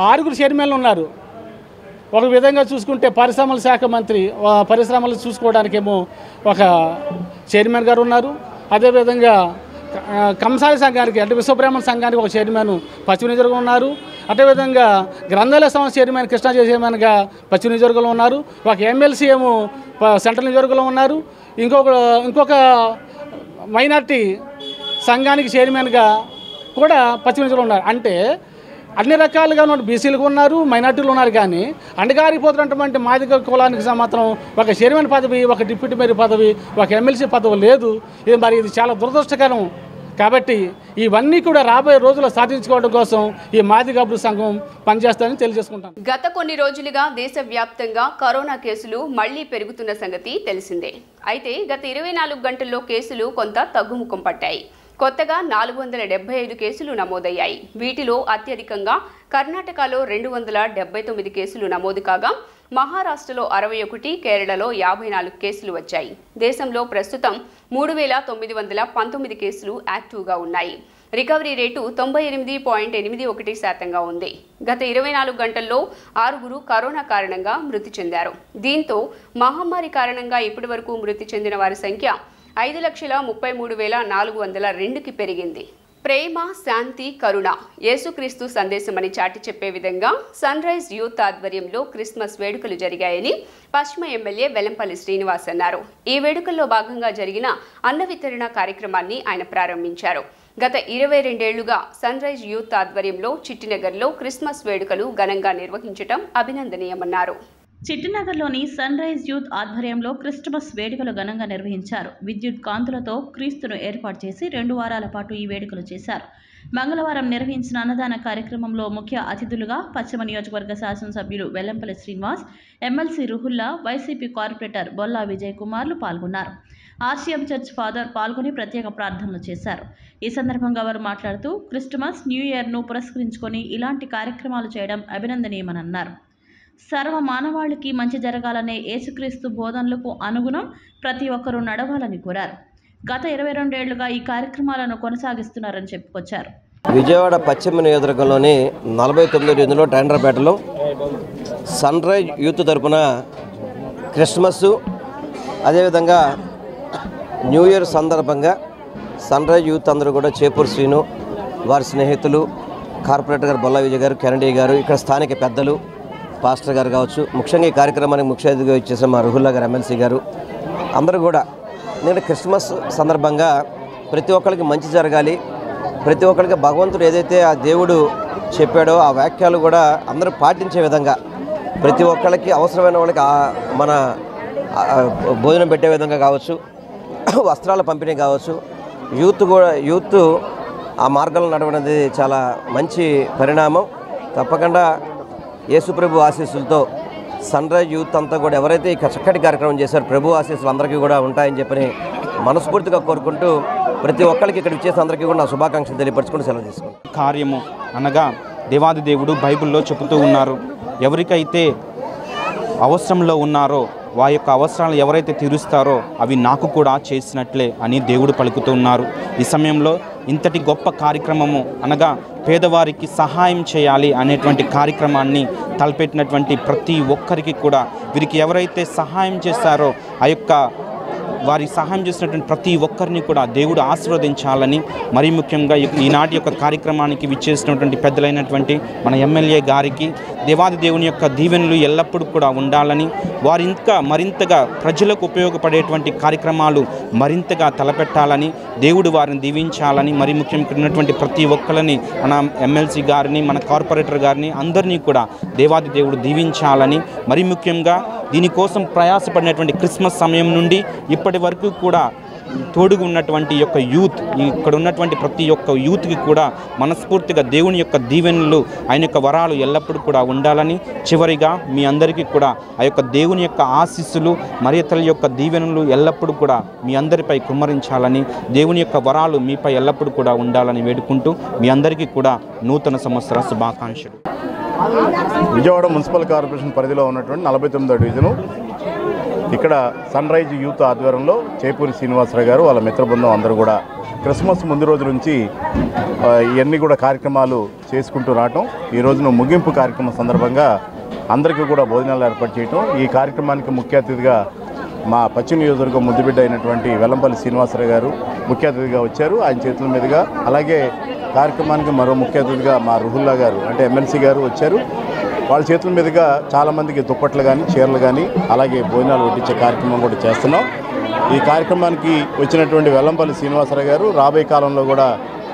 6 చైర్మన్లు ఉన్నారు. ఒక విధంగా చూసుకుంటే పరిశ్రమల శాఖ మంత్రి పరిశ్రమలు చూసుకోవడానికేమో ఒక చైర్మన్ గారు ఉన్నారు. అదేవిధంగా కంసాలి సంఘానికి అంటే విశ్వబ్రాహ్మణ సంఘానికి ఒక చైర్మన్ పశ్చిమ నియోజకవర్గం ఉన్నారు. అదేవిధంగా గ్రంథాలయ సంస్థ చైర్మన్ కృష్ణా చైర్మన్గా పశ్చిమ నియోజకవర్గంలో ఉన్నారు. ఒక ఎమ్మెల్సీ ఏమో సెంట్రల్ నియోజకవర్గంలో ఉన్నారు. ఇంకొక మైనార్టీ సంఘానికి చైర్మన్గా కూడా పశ్చిమ నియోజకవర్గంలో ఉన్నారు. అంటే అన్ని రకాలుగా ఉన్న బీసీలకు ఉన్నారు, మైనార్టీలు ఉన్నారు. కానీ అణగారిపోతున్నటువంటి మాదిగ కులానికి మాత్రం ఒక చైర్మన్ పదవి, ఒక డిప్యూటీ మేయర్ పదవి, ఒక ఎమ్మెల్సీ పదవి లేదు. ఇది చాలా దురదృష్టకరం. కాబట్టి ఇవన్నీ కూడా రాబోయే రోజుల్లో సాధించుకోవడం కోసం ఈ మాదిగ అభివృద్ధి సంఘం పనిచేస్తారని తెలియజేసుకుంటాం. గత కొన్ని రోజులుగా దేశవ్యాప్తంగా కరోనా కేసులు మళ్లీ పెరుగుతున్న సంగతి తెలిసిందే. అయితే గత 24 గంటల్లో కేసులు కొంత తగ్గుముఖం పట్టాయి. కొత్తగా 475 కేసులు నమోదయ్యాయి. వీటిలో అత్యధికంగా కర్ణాటకలో 279 కేసులు నమోదు కాగా మహారాష్ట్రలో 61, కేరళలో 54 కేసులు వచ్చాయి. దేశంలో ప్రస్తుతం 3919 కేసులు యాక్టివ్గా ఉన్నాయి. రికవరీ రేటు 98.81% ఉంది. గత 24 గంటల్లో 6 కరోనా కారణంగా మృతి చెందారు. దీంతో మహమ్మారి కారణంగా ఇప్పటివరకు మృతి చెందిన వారి సంఖ్య 5,33,402కి పెరిగింది. ప్రేమ, శాంతి, కరుణ యేసుక్రీస్తు సందేశమని చాటి చెప్పే విధంగా సన్ రైజ్ యూత్ ఆధ్వర్యంలో క్రిస్మస్ వేడుకలు జరిగాయని పశ్చిమ ఎమ్మెల్యే వెల్లంపల్లి శ్రీనివాస్ అన్నారు. ఈ వేడుకల్లో భాగంగా జరిగిన అన్న వితరణ కార్యక్రమాన్ని ఆయన ప్రారంభించారు. గత 22 ఏళ్లుగా సన్ రైజ్ యూత్ ఆధ్వర్యంలో చిట్టినగర్లో క్రిస్మస్ వేడుకలు ఘనంగా నిర్వహించడం అభినందనీయమన్నారు. చిట్టినగర్లోని సన్ రైజ్ యూత్ ఆధ్వర్యంలో క్రిస్మస్ వేడుకలు ఘనంగా నిర్వహించారు. విద్యుత్ కాంతులతో క్రీస్తును ఏర్పాటు చేసి 2 వారాల పాటు ఈ వేడుకలు చేశారు. మంగళవారం నిర్వహించిన అన్నదాన కార్యక్రమంలో ముఖ్య అతిథులుగా పశ్చిమ నియోజకవర్గ శాసనసభ్యులు వెల్లంపల్లి శ్రీనివాస్, ఎమ్మెల్సీ రుహుల్లా, వైసీపీ కార్పొరేటర్ బొల్లా విజయ్ కుమార్లు పాల్గొన్నారు. ఆర్సీఎం చర్చ్ ఫాదర్ పాల్గొని ప్రత్యేక ప్రార్థనలు చేశారు. ఈ సందర్భంగా వారు మాట్లాడుతూ క్రిస్మస్, న్యూ ఇయర్ను పురస్కరించుకొని ఇలాంటి కార్యక్రమాలు చేయడం అభినందనీయమని అన్నారు. సర్వ మానవాళికి మంచి జరగాలనే యేసుక్రీస్తు బోధనలకు అనుగుణం ప్రతి ఒక్కరూ నడవాలని కోరారు. గత 22 ఏళ్లుగా ఈ కార్యక్రమాలను కొనసాగిస్తున్నారని చెప్పుకొచ్చారు. విజయవాడ పశ్చిమ నియోజకవర్గంలోని 49 డివిజన్లో టెండర్పేటలో సన్ రైజ్ యూత్ తరపున క్రిస్మస్, అదేవిధంగా న్యూ ఇయర్ సందర్భంగా సన్ రైజ్ యూత్ అందరూ కూడా చేపూర్ శ్రీను, వారి స్నేహితులు, కార్పొరేటర్ గారు బొల్లా విజయ్ గారు, కెనడీ గారు, ఇక్కడ స్థానిక పెద్దలు, పాస్టర్ గారు కావచ్చు, ముఖ్యంగా ఈ కార్యక్రమానికి ముఖ్య అతిథిగా ఇచ్చేసిన మా రుహుల్లా గారు, ఎమ్మెల్సీ గారు అందరూ కూడా నేను క్రిస్మస్ సందర్భంగా ప్రతి ఒక్కరికి మంచి జరగాలి, ప్రతి ఒక్కరికి భగవంతుడు ఏదైతే ఆ దేవుడు చెప్పాడో ఆ వాక్యాలు కూడా అందరూ పాటించే విధంగా ప్రతి ఒక్కరికి అవసరమైన వాళ్ళకి మన భోజనం పెట్టే విధంగా కావచ్చు, వస్త్రాల పంపిణీ కావచ్చు, యూత్ ఆ మార్గంలో నడవడం చాలా మంచి పరిణామం. తప్పకుండా యేసుప్రభు ఆశీస్సులతో సన్ రైజ్ యూత్ అంతా కూడా ఎవరైతే ఈ చక్కటి కార్యక్రమం చేశారో ప్రభు ఆశీస్సులు అందరికీ కూడా ఉంటాయని చెప్పని మనస్ఫూర్తిగా కోరుకుంటూ ప్రతి ఒక్కరికి ఇక్కడ ఇచ్చేసి అందరికీ కూడా నా శుభాకాంక్షలు తెలియపరచుకుంటూ సెలవు తీసుకుంటాం. కార్యము అనగా దేవాది దేవుడు బైబిల్లో చెబుతూ ఉన్నారు, ఎవరికైతే అవసరంలో ఉన్నారో వారి యొక్క అవసరాలు ఎవరైతే తీరుస్తారో అవి నాకు కూడా చేసినట్లే అని దేవుడు పలుకుతూ ఉన్నారు. ఈ సమయంలో ఇంతటి గొప్ప కార్యక్రమము అనగా పేదవారికి సహాయం చేయాలి అనేటువంటి కార్యక్రమాన్ని తలపెట్టినటువంటి ప్రతి ఒక్కరికి కూడా వీరికి ఎవరైతే సహాయం చేస్తారో ఆ యొక్క వారి సహాయం చేసినటువంటి ప్రతి ఒక్కరిని కూడా దేవుడు ఆశీర్వదించాలని, మరీ ముఖ్యంగా ఈనాటి యొక్క కార్యక్రమానికి విచ్చేసినటువంటి పెద్దలైనటువంటి మన ఎమ్మెల్యే గారికి దేవాది దేవుని యొక్క దీవెనలు ఎల్లప్పుడూ కూడా ఉండాలని, వారు ఇంకా మరింతగా ప్రజలకు ఉపయోగపడేటువంటి కార్యక్రమాలు మరింతగా తలపెట్టాలని, దేవుడు వారిని దీవించాలని, మరీ ముఖ్యంగా ఉన్నటువంటి ప్రతి ఒక్కరిని మన ఎమ్మెల్సీ గారిని, మన కార్పొరేటర్ గారిని అందరినీ కూడా దేవాది దేవుడు దీవించాలని, మరీ ముఖ్యంగా దీనికోసం ప్రయాసపడినటువంటి క్రిస్మస్ సమయం నుండి ఇప్పటి వరకు కూడా తోడుగా ఉన్నటువంటి యొక్క యూత్, ఇక్కడ ఉన్నటువంటి ప్రతి ఒక్క యూత్కి కూడా మనస్ఫూర్తిగా దేవుని యొక్క దీవెనలు, ఆయన యొక్క వరాలు ఎల్లప్పుడూ కూడా ఉండాలని, చివరిగా మీ అందరికీ కూడా ఆ యొక్క దేవుని యొక్క ఆశీస్సులు మరియతల యొక్క దీవెనలు ఎల్లప్పుడూ కూడా మీ అందరిపై కుమ్మరించాలని, దేవుని యొక్క వరాలు మీపై ఎల్లప్పుడూ కూడా ఉండాలని వేడుకుంటూ మీ అందరికీ కూడా నూతన సంవత్సర శుభాకాంక్షలు. విజయవాడ మున్సిపల్ కార్పొరేషన్ పరిధిలో ఉన్నటువంటి 49వ డివిజను ఇక్కడ సన్ రైజ్ యూత్ ఆధ్వర్యంలో చేపూరి శ్రీనివాసరావు గారు వాళ్ళ మిత్ర బృందం అందరూ కూడా క్రిస్మస్ ముందు రోజు నుంచి ఇవన్నీ కూడా కార్యక్రమాలు చేసుకుంటూ రావటం, ఈ రోజున ముగింపు కార్యక్రమం సందర్భంగా అందరికీ కూడా భోజనాలు ఏర్పాటు చేయటం. ఈ కార్యక్రమానికి ముఖ్య అతిథిగా మా పశ్చిమ నియోజకవర్గం ముద్దుబిడ్డ అయినటువంటి వెల్లంపల్లి శ్రీనివాసరావు గారు ముఖ్య అతిథిగా వచ్చారు. ఆయన చేతుల మీదుగా అలాగే కార్యక్రమానికి మరో ముఖ్య అతిథిగా మా రుహుల్లా గారు అంటే ఎమ్మెల్సీ గారు వచ్చారు. వాళ్ళ చేతుల మీదుగా చాలామందికి దుప్పట్లు కానీ చీరలు కానీ అలాగే భోజనాలు వడ్డించే కార్యక్రమం కూడా చేస్తున్నాం. ఈ కార్యక్రమానికి వచ్చినటువంటి వెల్లంపల్లి శ్రీనివాసరావు గారు రాబోయే కాలంలో కూడా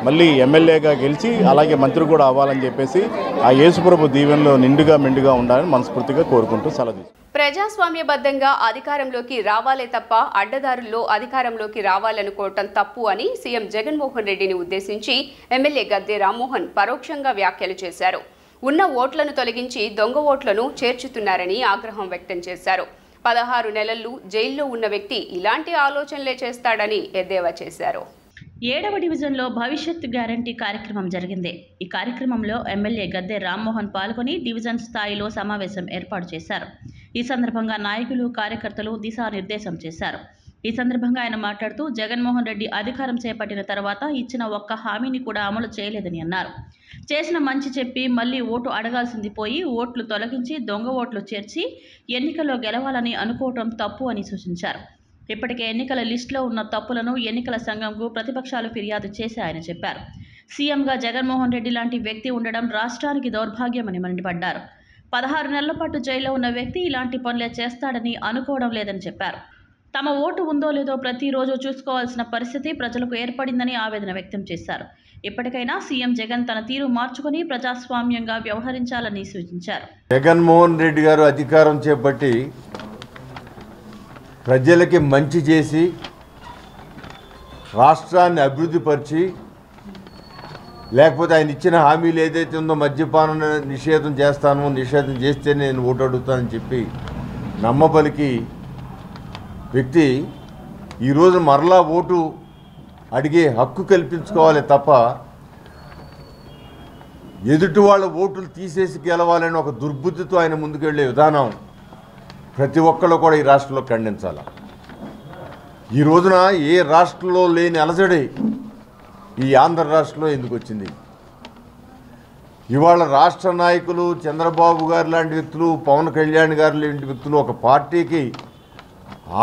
మళ్ళీ ఎమ్మెల్యేగా గెలిచి అలాగే మంత్రి కూడా అవ్వాలని చెప్పేసి ఆ యేసుప్రభు దీవెనలో నిండుగా మెండుగా ఉండాలని మనస్ఫూర్తిగా కోరుకుంటూ సెలవు. ప్రజాస్వామ్యబద్ధంగా అధికారంలోకి రావాలే తప్ప అడ్డదారుల్లో అధికారంలోకి రావాలనుకోవటం తప్పు అని సీఎం జగన్మోహన్ రెడ్డిని ఉద్దేశించి ఎమ్మెల్యే గద్దె రామ్మోహన్ పరోక్షంగా వ్యాఖ్యలు చేశారు. ఉన్న ఓట్లను తొలగించి దొంగ ఓట్లను చేర్చుతున్నారని ఆగ్రహం వ్యక్తం చేశారు. 16 నెలలు జైల్లో ఉన్న వ్యక్తి ఇలాంటి ఆలోచనలే చేస్తాడని ఎద్దేవా చేశారు. 7వ డివిజన్లో భవిష్యత్ గ్యారంటీ కార్యక్రమం జరిగింది. ఈ కార్యక్రమంలో ఎమ్మెల్యే గద్దె రామ్మోహన్ పాల్గొని డివిజన్ స్థాయిలో సమావేశం ఏర్పాటు చేశారు. ఈ సందర్భంగా నాయకులు కార్యకర్తలు దిశానిర్దేశం చేశారు. ఈ సందర్భంగా ఆయన మాట్లాడుతూ జగన్మోహన్ రెడ్డి అధికారం చేపట్టిన తర్వాత ఇచ్చిన ఒక్క హామీని కూడా అమలు చేయలేదని అన్నారు. చేసిన మంచి చెప్పి మళ్ళీ ఓటు అడగాల్సింది పోయి ఓట్లు తొలగించి దొంగ ఓట్లు చేర్చి ఎన్నికల్లో గెలవాలని అనుకోవటం తప్పు అని సూచించారు. ఇప్పటికే ఎన్నికల లిస్టులో ఉన్న తప్పులను ఎన్నికల సంఘంకు ప్రతిపక్షాలు ఫిర్యాదు చేశాయని చెప్పారు. సీఎంగా జగన్మోహన్ రెడ్డి లాంటి వ్యక్తి ఉండడం రాష్ట్రానికి దౌర్భాగ్యమని మండిపడ్డారు. 16 నెలల పాటు జైల్లో ఉన్న వ్యక్తి ఇలాంటి పనులే చేస్తాడని అనుకోవడం లేదని చెప్పారు. తమ ఓటు ఉందో లేదో ప్రతిరోజు చూసుకోవాల్సిన పరిస్థితి ప్రజలకు ఏర్పడిందని ఆవేదన వ్యక్తం చేశారు. ఇప్పటికైనా సీఎం జగన్ తన తీరు మార్చుకొని ప్రజాస్వామ్యంగా వ్యవహరించాలని సూచించారు. జగన్మోహన్ రెడ్డి గారు అధికారం చేపట్టి ప్రజలకి మంచి చేసి రాష్ట్రాన్ని అభివృద్ధిపరిచి లేకపోతే ఆయన ఇచ్చిన హామీలు ఏదైతే ఉందో మద్యపాన నిషేధం చేస్తే నేను ఓటు అడుగుతానని చెప్పి నమ్మబలికి వ్యక్తి ఈరోజు మరలా ఓటు అడిగే హక్కు కల్పించుకోవాలి తప్ప ఎదుటి వాళ్ళ ఓటులు తీసేసి గెలవాలని ఒక దుర్బుద్ధితో ఆయన ముందుకెళ్లే విధానం ప్రతి ఒక్కళ్ళు కూడా ఈ రాష్ట్రంలో ఖండించాలి. ఈ రోజున ఏ రాష్ట్రంలో లేని అలజడి ఈ ఆంధ్ర రాష్ట్రంలో ఎందుకు వచ్చింది? ఇవాళ రాష్ట్ర నాయకులు చంద్రబాబు గారు లాంటి వ్యక్తులు, పవన్ కళ్యాణ్ గారు లాంటి వ్యక్తులు, ఒక పార్టీకి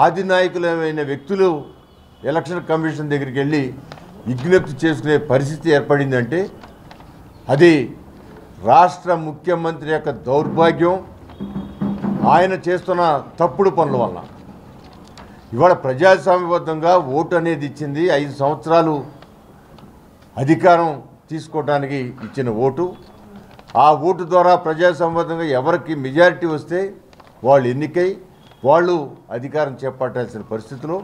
ఆది నాయకులైన వ్యక్తులు ఎలక్షన్ కమిషన్ దగ్గరికి వెళ్ళి విజ్ఞప్తి చేసుకునే పరిస్థితి ఏర్పడిందంటే అది రాష్ట్ర ముఖ్యమంత్రి యొక్క దౌర్భాగ్యం, ఆయన చేస్తున్న తప్పుడు పనుల వల్ల. ఇవాళ ప్రజాస్వామ్యబద్ధంగా ఓటు అనేది ఇచ్చింది 5 సంవత్సరాలు అధికారం తీసుకోవడానికి ఇచ్చిన ఓటు. ఆ ఓటు ద్వారా ప్రజాస్వామ్యబద్ధంగా ఎవరికి మెజారిటీ వస్తే వాళ్ళు ఎన్నికై వాళ్ళు అధికారం చేపట్టాల్సిన పరిస్థితిలో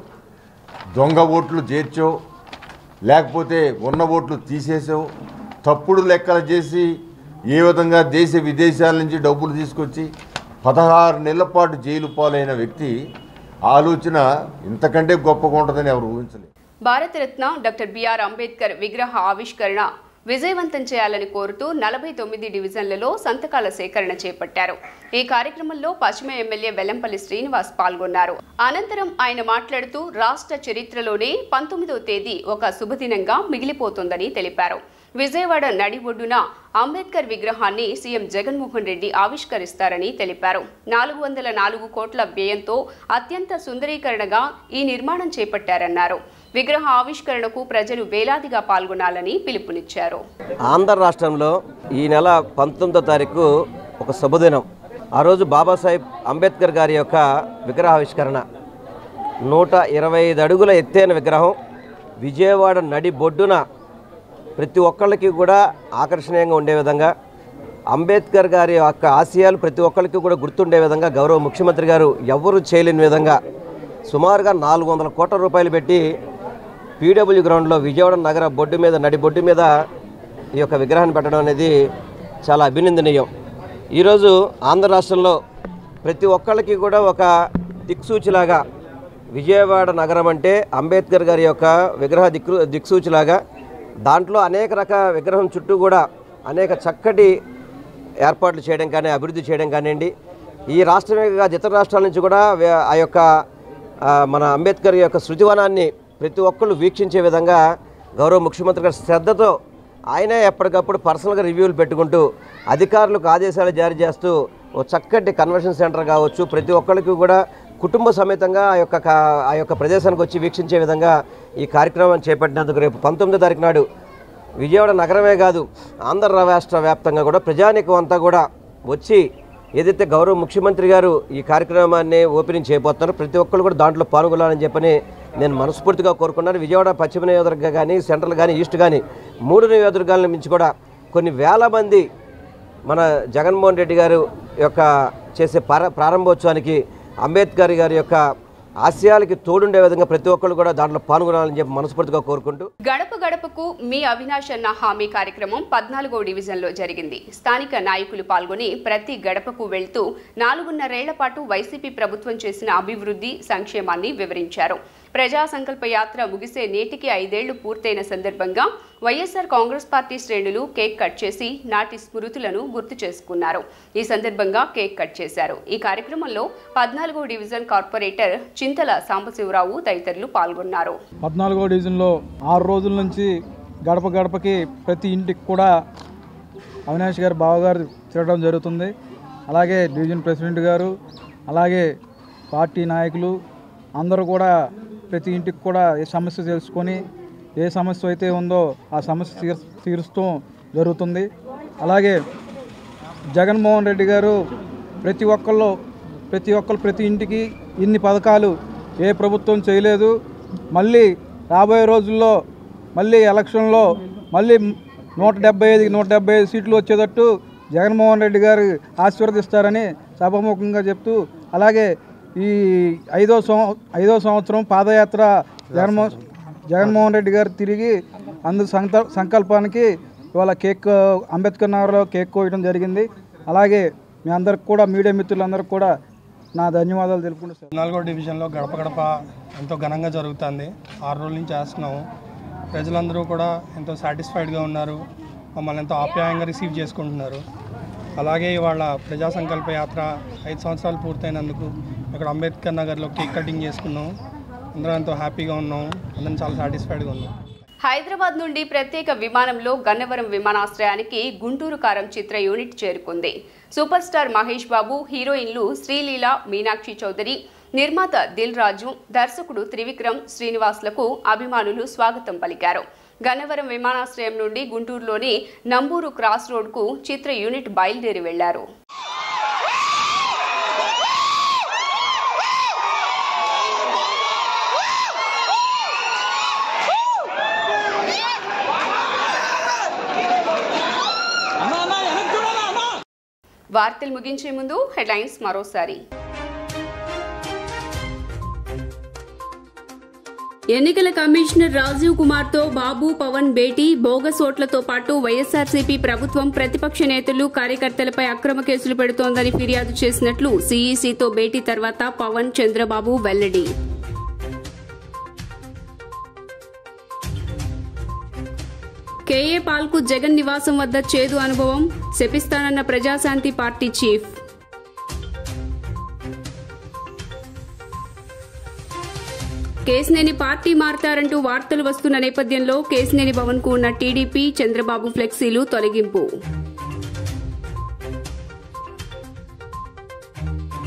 దొంగ ఓట్లు చేర్చో లేకపోతే ఉన్న ఓట్లు తీసేసో తప్పుడు లెక్కలు చేసి ఏ విధంగా దేశ విదేశాల నుంచి డబ్బులు తీసుకొచ్చి 16 నెలల పాటు జైలు పాలైన వ్యక్తి ఆలోచన ఇంతకంటే గొప్పగా ఉంటుందని ఎవరు ఊహించలేదు. భారతరత్న డాక్టర్ బిఆర్ అంబేద్కర్ విగ్రహ ఆవిష్కరణ విజయవంతం చేయాలని కోరుతూ 49 డివిజన్లలో సంతకాల సేకరణ చేపట్టారు. ఈ కార్యక్రమంలో పశ్చిమ ఎమ్మెల్యే వెల్లంపల్లి శ్రీనివాస్ పాల్గొన్నారు. అనంతరం ఆయన మాట్లాడుతూ రాష్ట్ర చరిత్రలోనే 19వ తేదీ ఒక శుభదినంగా మిగిలిపోతుందని తెలిపారు. విజయవాడ నడి ఒడ్డున అంబేద్కర్ విగ్రహాన్ని సీఎం జగన్మోహన్ రెడ్డి ఆవిష్కరిస్తారని తెలిపారు. 404 కోట్ల వ్యయంతో అత్యంత సుందరీకరణగా ఈ నిర్మాణం చేపట్టారన్నారు. విగ్రహ ఆవిష్కరణకు ప్రజలు వేలాదిగా పాల్గొనాలని పిలుపునిచ్చారు. ఆంధ్ర రాష్ట్రంలో ఈ నెల 19వ తారీఖు ఒక శుభదినం. ఆ రోజు బాబాసాహెబ్ అంబేద్కర్ గారి యొక్క విగ్రహావిష్కరణ. 125 అడుగుల ఎత్తైన విగ్రహం విజయవాడ నడి బొడ్డున ప్రతి ఒక్కళ్ళకి కూడా ఆకర్షణీయంగా ఉండే విధంగా, అంబేద్కర్ గారి యొక్క ఆశయాలు ప్రతి ఒక్కరికి కూడా గుర్తుండే విధంగా గౌరవ ముఖ్యమంత్రి గారు ఎవరు చేయలేని విధంగా సుమారుగా 400 కోట్ల రూపాయలు పెట్టి పీడబ్ల్యూ గ్రౌండ్లో విజయవాడ నగర బొడ్డు మీద నడి బొడ్డు మీద ఈ యొక్క విగ్రహాన్ని పెట్టడం అనేది చాలా అభినందనీయం. ఈరోజు ఆంధ్ర రాష్ట్రంలో ప్రతి ఒక్కళ్ళకి కూడా ఒక దిక్సూచిలాగా విజయవాడ నగరం అంటే అంబేద్కర్ గారి యొక్క విగ్రహ దిక్సూచిలాగా దాంట్లో అనేక రకాల విగ్రహం చుట్టూ కూడా అనేక చక్కటి ఏర్పాట్లు చేయడం కానీ అభివృద్ధి చేయడం కానివ్వండి, ఈ రాష్ట్రమే కాదు ఇతర రాష్ట్రాల నుంచి కూడా ఆ యొక్క మన అంబేద్కర్ యొక్క శృతివనాన్ని ప్రతి ఒక్కళ్ళు వీక్షించే విధంగా గౌరవ ముఖ్యమంత్రి గారి శ్రద్ధతో ఆయనే ఎప్పటికప్పుడు పర్సనల్గా రివ్యూలు పెట్టుకుంటూ అధికారులకు ఆదేశాలు జారీ చేస్తూ ఓ చక్కటి కన్వెన్షన్ సెంటర్ కావచ్చు ప్రతి ఒక్కరికి కూడా కుటుంబ సమేతంగా ఆ యొక్క ప్రదేశానికి వచ్చి వీక్షించే విధంగా ఈ కార్యక్రమాన్ని చేపట్టినందుకు రేపు 19వ తారీఖు నాడు విజయవాడ నగరమే కాదు ఆంధ్ర రాష్ట్ర వ్యాప్తంగా కూడా ప్రజానీకం అంతా కూడా వచ్చి ఏదైతే గౌరవ ముఖ్యమంత్రి గారు ఈ కార్యక్రమాన్ని ఓపెనింగ్ చేయబోతున్నారో ప్రతి ఒక్కరు కూడా దాంట్లో పాల్గొనాలని చెప్పని నేను మనస్ఫూర్తిగా కోరుకున్నాను. విజయవాడ పశ్చిమ నియోజకవర్గం కానీ, సెంట్రల్ కానీ, ఈస్ట్ కానీ 3 నియోజకవర్గాల నుంచి కూడా కొన్ని వేల మంది మన జగన్మోహన్ రెడ్డి గారు యొక్క చేసే ప్రారంభోత్సవానికి అంబేద్కర్ గారి యొక్క ఆశయాలకి తోడుండే విధంగా ప్రతి ఒక్కళ్ళు కూడా దాంట్లో పాల్గొనాలని చెప్పి మనస్ఫూర్తిగా కోరుకుంటూ గడప గడపకు మీ అవినాష్ అన్న హామీ కార్యక్రమం 14వ డివిజన్లో జరిగింది. స్థానిక నాయకులు పాల్గొని ప్రతి గడపకు వెళ్తూ 4.5 ఏళ్ల పాటు వైసీపీ ప్రభుత్వం చేసిన అభివృద్ధి సంక్షేమాన్ని వివరించారు. ప్రజా సంకల్ప యాత్ర ముగిసే నేటికి 5 ఏళ్లు పూర్తయిన సందర్భంగా వైఎస్ఆర్ కాంగ్రెస్ పార్టీ శ్రేణులు కేక్ కట్ చేసి నాటి స్మృతులను గుర్తు చేసుకున్నారు. ఈ సందర్భంగా కేక్ కట్ చేశారు. ఈ కార్యక్రమంలో 14వ డివిజన్ కార్పొరేటర్ చింతల సాంబశివరావు తదితరులు పాల్గొన్నారు. 14వ డివిజన్లో 6 రోజుల నుంచి గడప గడపకి ప్రతి ఇంటికి కూడా అవినాష్ గారు బావగారు తిరగడం జరుగుతుంది. అలాగే డివిజన్ ప్రెసిడెంట్ గారు, అలాగే పార్టీ నాయకులు అందరూ కూడా ప్రతి ఇంటికి కూడా ఏ సమస్య తెలుసుకొని ఏ సమస్య అయితే ఉందో ఆ సమస్య తీరుస్తూ జరుగుతుంది. అలాగే జగన్మోహన్ రెడ్డి గారు ప్రతి ఒక్కళ్ళు ప్రతి ఇంటికి ఇన్ని పథకాలు ఏ ప్రభుత్వం చేయలేదు. మళ్ళీ రాబోయే రోజుల్లో మళ్ళీ ఎలక్షన్లో మళ్ళీ 175 సీట్లు వచ్చేటట్టు జగన్మోహన్ రెడ్డి గారు ఆశీర్వదిస్తారని సభాముఖంగా చెప్తూ, అలాగే ఈ 5వ సంవత్సరం పాదయాత్ర జగన్మోహన్ రెడ్డి గారు తిరిగి సంకల్పానికి ఇవాళ కేక్ అంబేద్కర్ నగర్లో కేక్ కోయడం జరిగింది. అలాగే మీ అందరికి కూడా మీడియా మిత్రులందరికీ కూడా నా ధన్యవాదాలు తెలుపుకుంటున్నాను. 14వ డివిజన్లో గడప గడప ఎంతో ఘనంగా జరుగుతుంది. 6 రోజుల నుంచి చేస్తున్నాము. ప్రజలందరూ కూడా ఎంతో సాటిస్ఫైడ్గా ఉన్నారు. మమ్మల్ని ఎంతో ఆప్యాయంగా రిసీవ్ చేసుకుంటున్నారు. అలాగే ఇవాళ ప్రజా సంకల్ప యాత్ర 5 సంవత్సరాలు పూర్తయినందుకు ఇక్కడ అంబేద్కర్ నగర్లో కేక్ కటింగ్ చేసుకున్నాం. అందరం ఎంతో హ్యాపీగా ఉన్నాం. అందరం చాలా సాటిస్ఫైడ్గా ఉన్నాం. హైదరాబాద్ నుండి ప్రత్యేక విమానంలో గన్నవరం విమానాశ్రయానికి గుంటూరు కారం చిత్ర యూనిట్ చేరుకుంది. సూపర్ స్టార్ మహేష్ బాబు, హీరోయిన్లు శ్రీలీల, మీనాక్షి చౌదరి, నిర్మాత దిల్ రాజు, దర్శకుడు త్రివిక్రమ్ శ్రీనివాస్లకు అభిమానులు స్వాగతం పలికారు. గన్నవరం విమానాశ్రయం నుండి గుంటూరులోని నంబూరు క్రాస్ రోడ్కు చిత్ర యూనిట్ బయలుదేరి వెళ్లారు. వార్తలు ముగించే ముందు హెడ్లైన్స్ మరోసారి. ఎన్నికల కమిషనర్ రాజీవ్ కుమార్ తో బాబు, పవన్ భేటీ. బోగస్ ఓట్లతో పాటు వైఎస్ఆర్సీపీ ప్రభుత్వం ప్రతిపక్ష నేతలు, కార్యకర్తలపై అక్రమ కేసులు పెడుతోందని ఫిర్యాదు చేసినట్లు సీఈసీతో భేటీ తర్వాత పవన్, చంద్రబాబు వెల్లడి. కేఏ పాల్కు జగన్ నివాసం వద్ద చేదు అనుభవం, శపిస్తానన్న Praja Shanti party chief. Kesineni party మారతారంటూ వార్తలు వస్తున్న నేపథ్యంలో కేసినేని భవన్ కు ఉన్న టీడీపీ, చంద్రబాబు ఫ్లెక్సీలు తొలగింపు.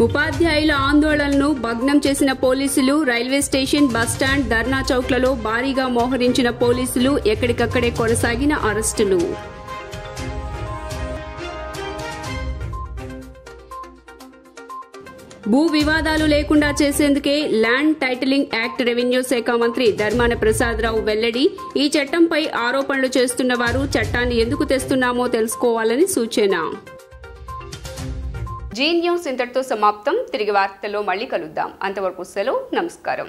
ఉపాధ్యాయుల ఆందోళనను భగ్నం చేసిన పోలీసులు. రైల్వే స్టేషన్, బస్టాండ్, ధర్నా చౌక్లలో భారీగా మోహరించిన పోలీసులు. ఎక్కడికక్కడే కొనసాగిన అరెస్టులు. భూ వివాదాలు లేకుండా చేసేందుకే ల్యాండ్ టైటిలింగ్ యాక్ట్ రెవెన్యూ శాఖ మంత్రి ధర్మాన ప్రసాదరావు వెల్లడి. ఈ చట్టంపై ఆరోపణలు చేస్తున్న వారు చట్టాన్ని ఎందుకు తెస్తున్నామో తెలుసుకోవాలని సూచన. జీ న్యూస్ ఇంతటితో సమాప్తం. తిరిగి వార్తల్లో మళ్ళీ కలుద్దాం. అంతవరకు సెలవు. నమస్కారం.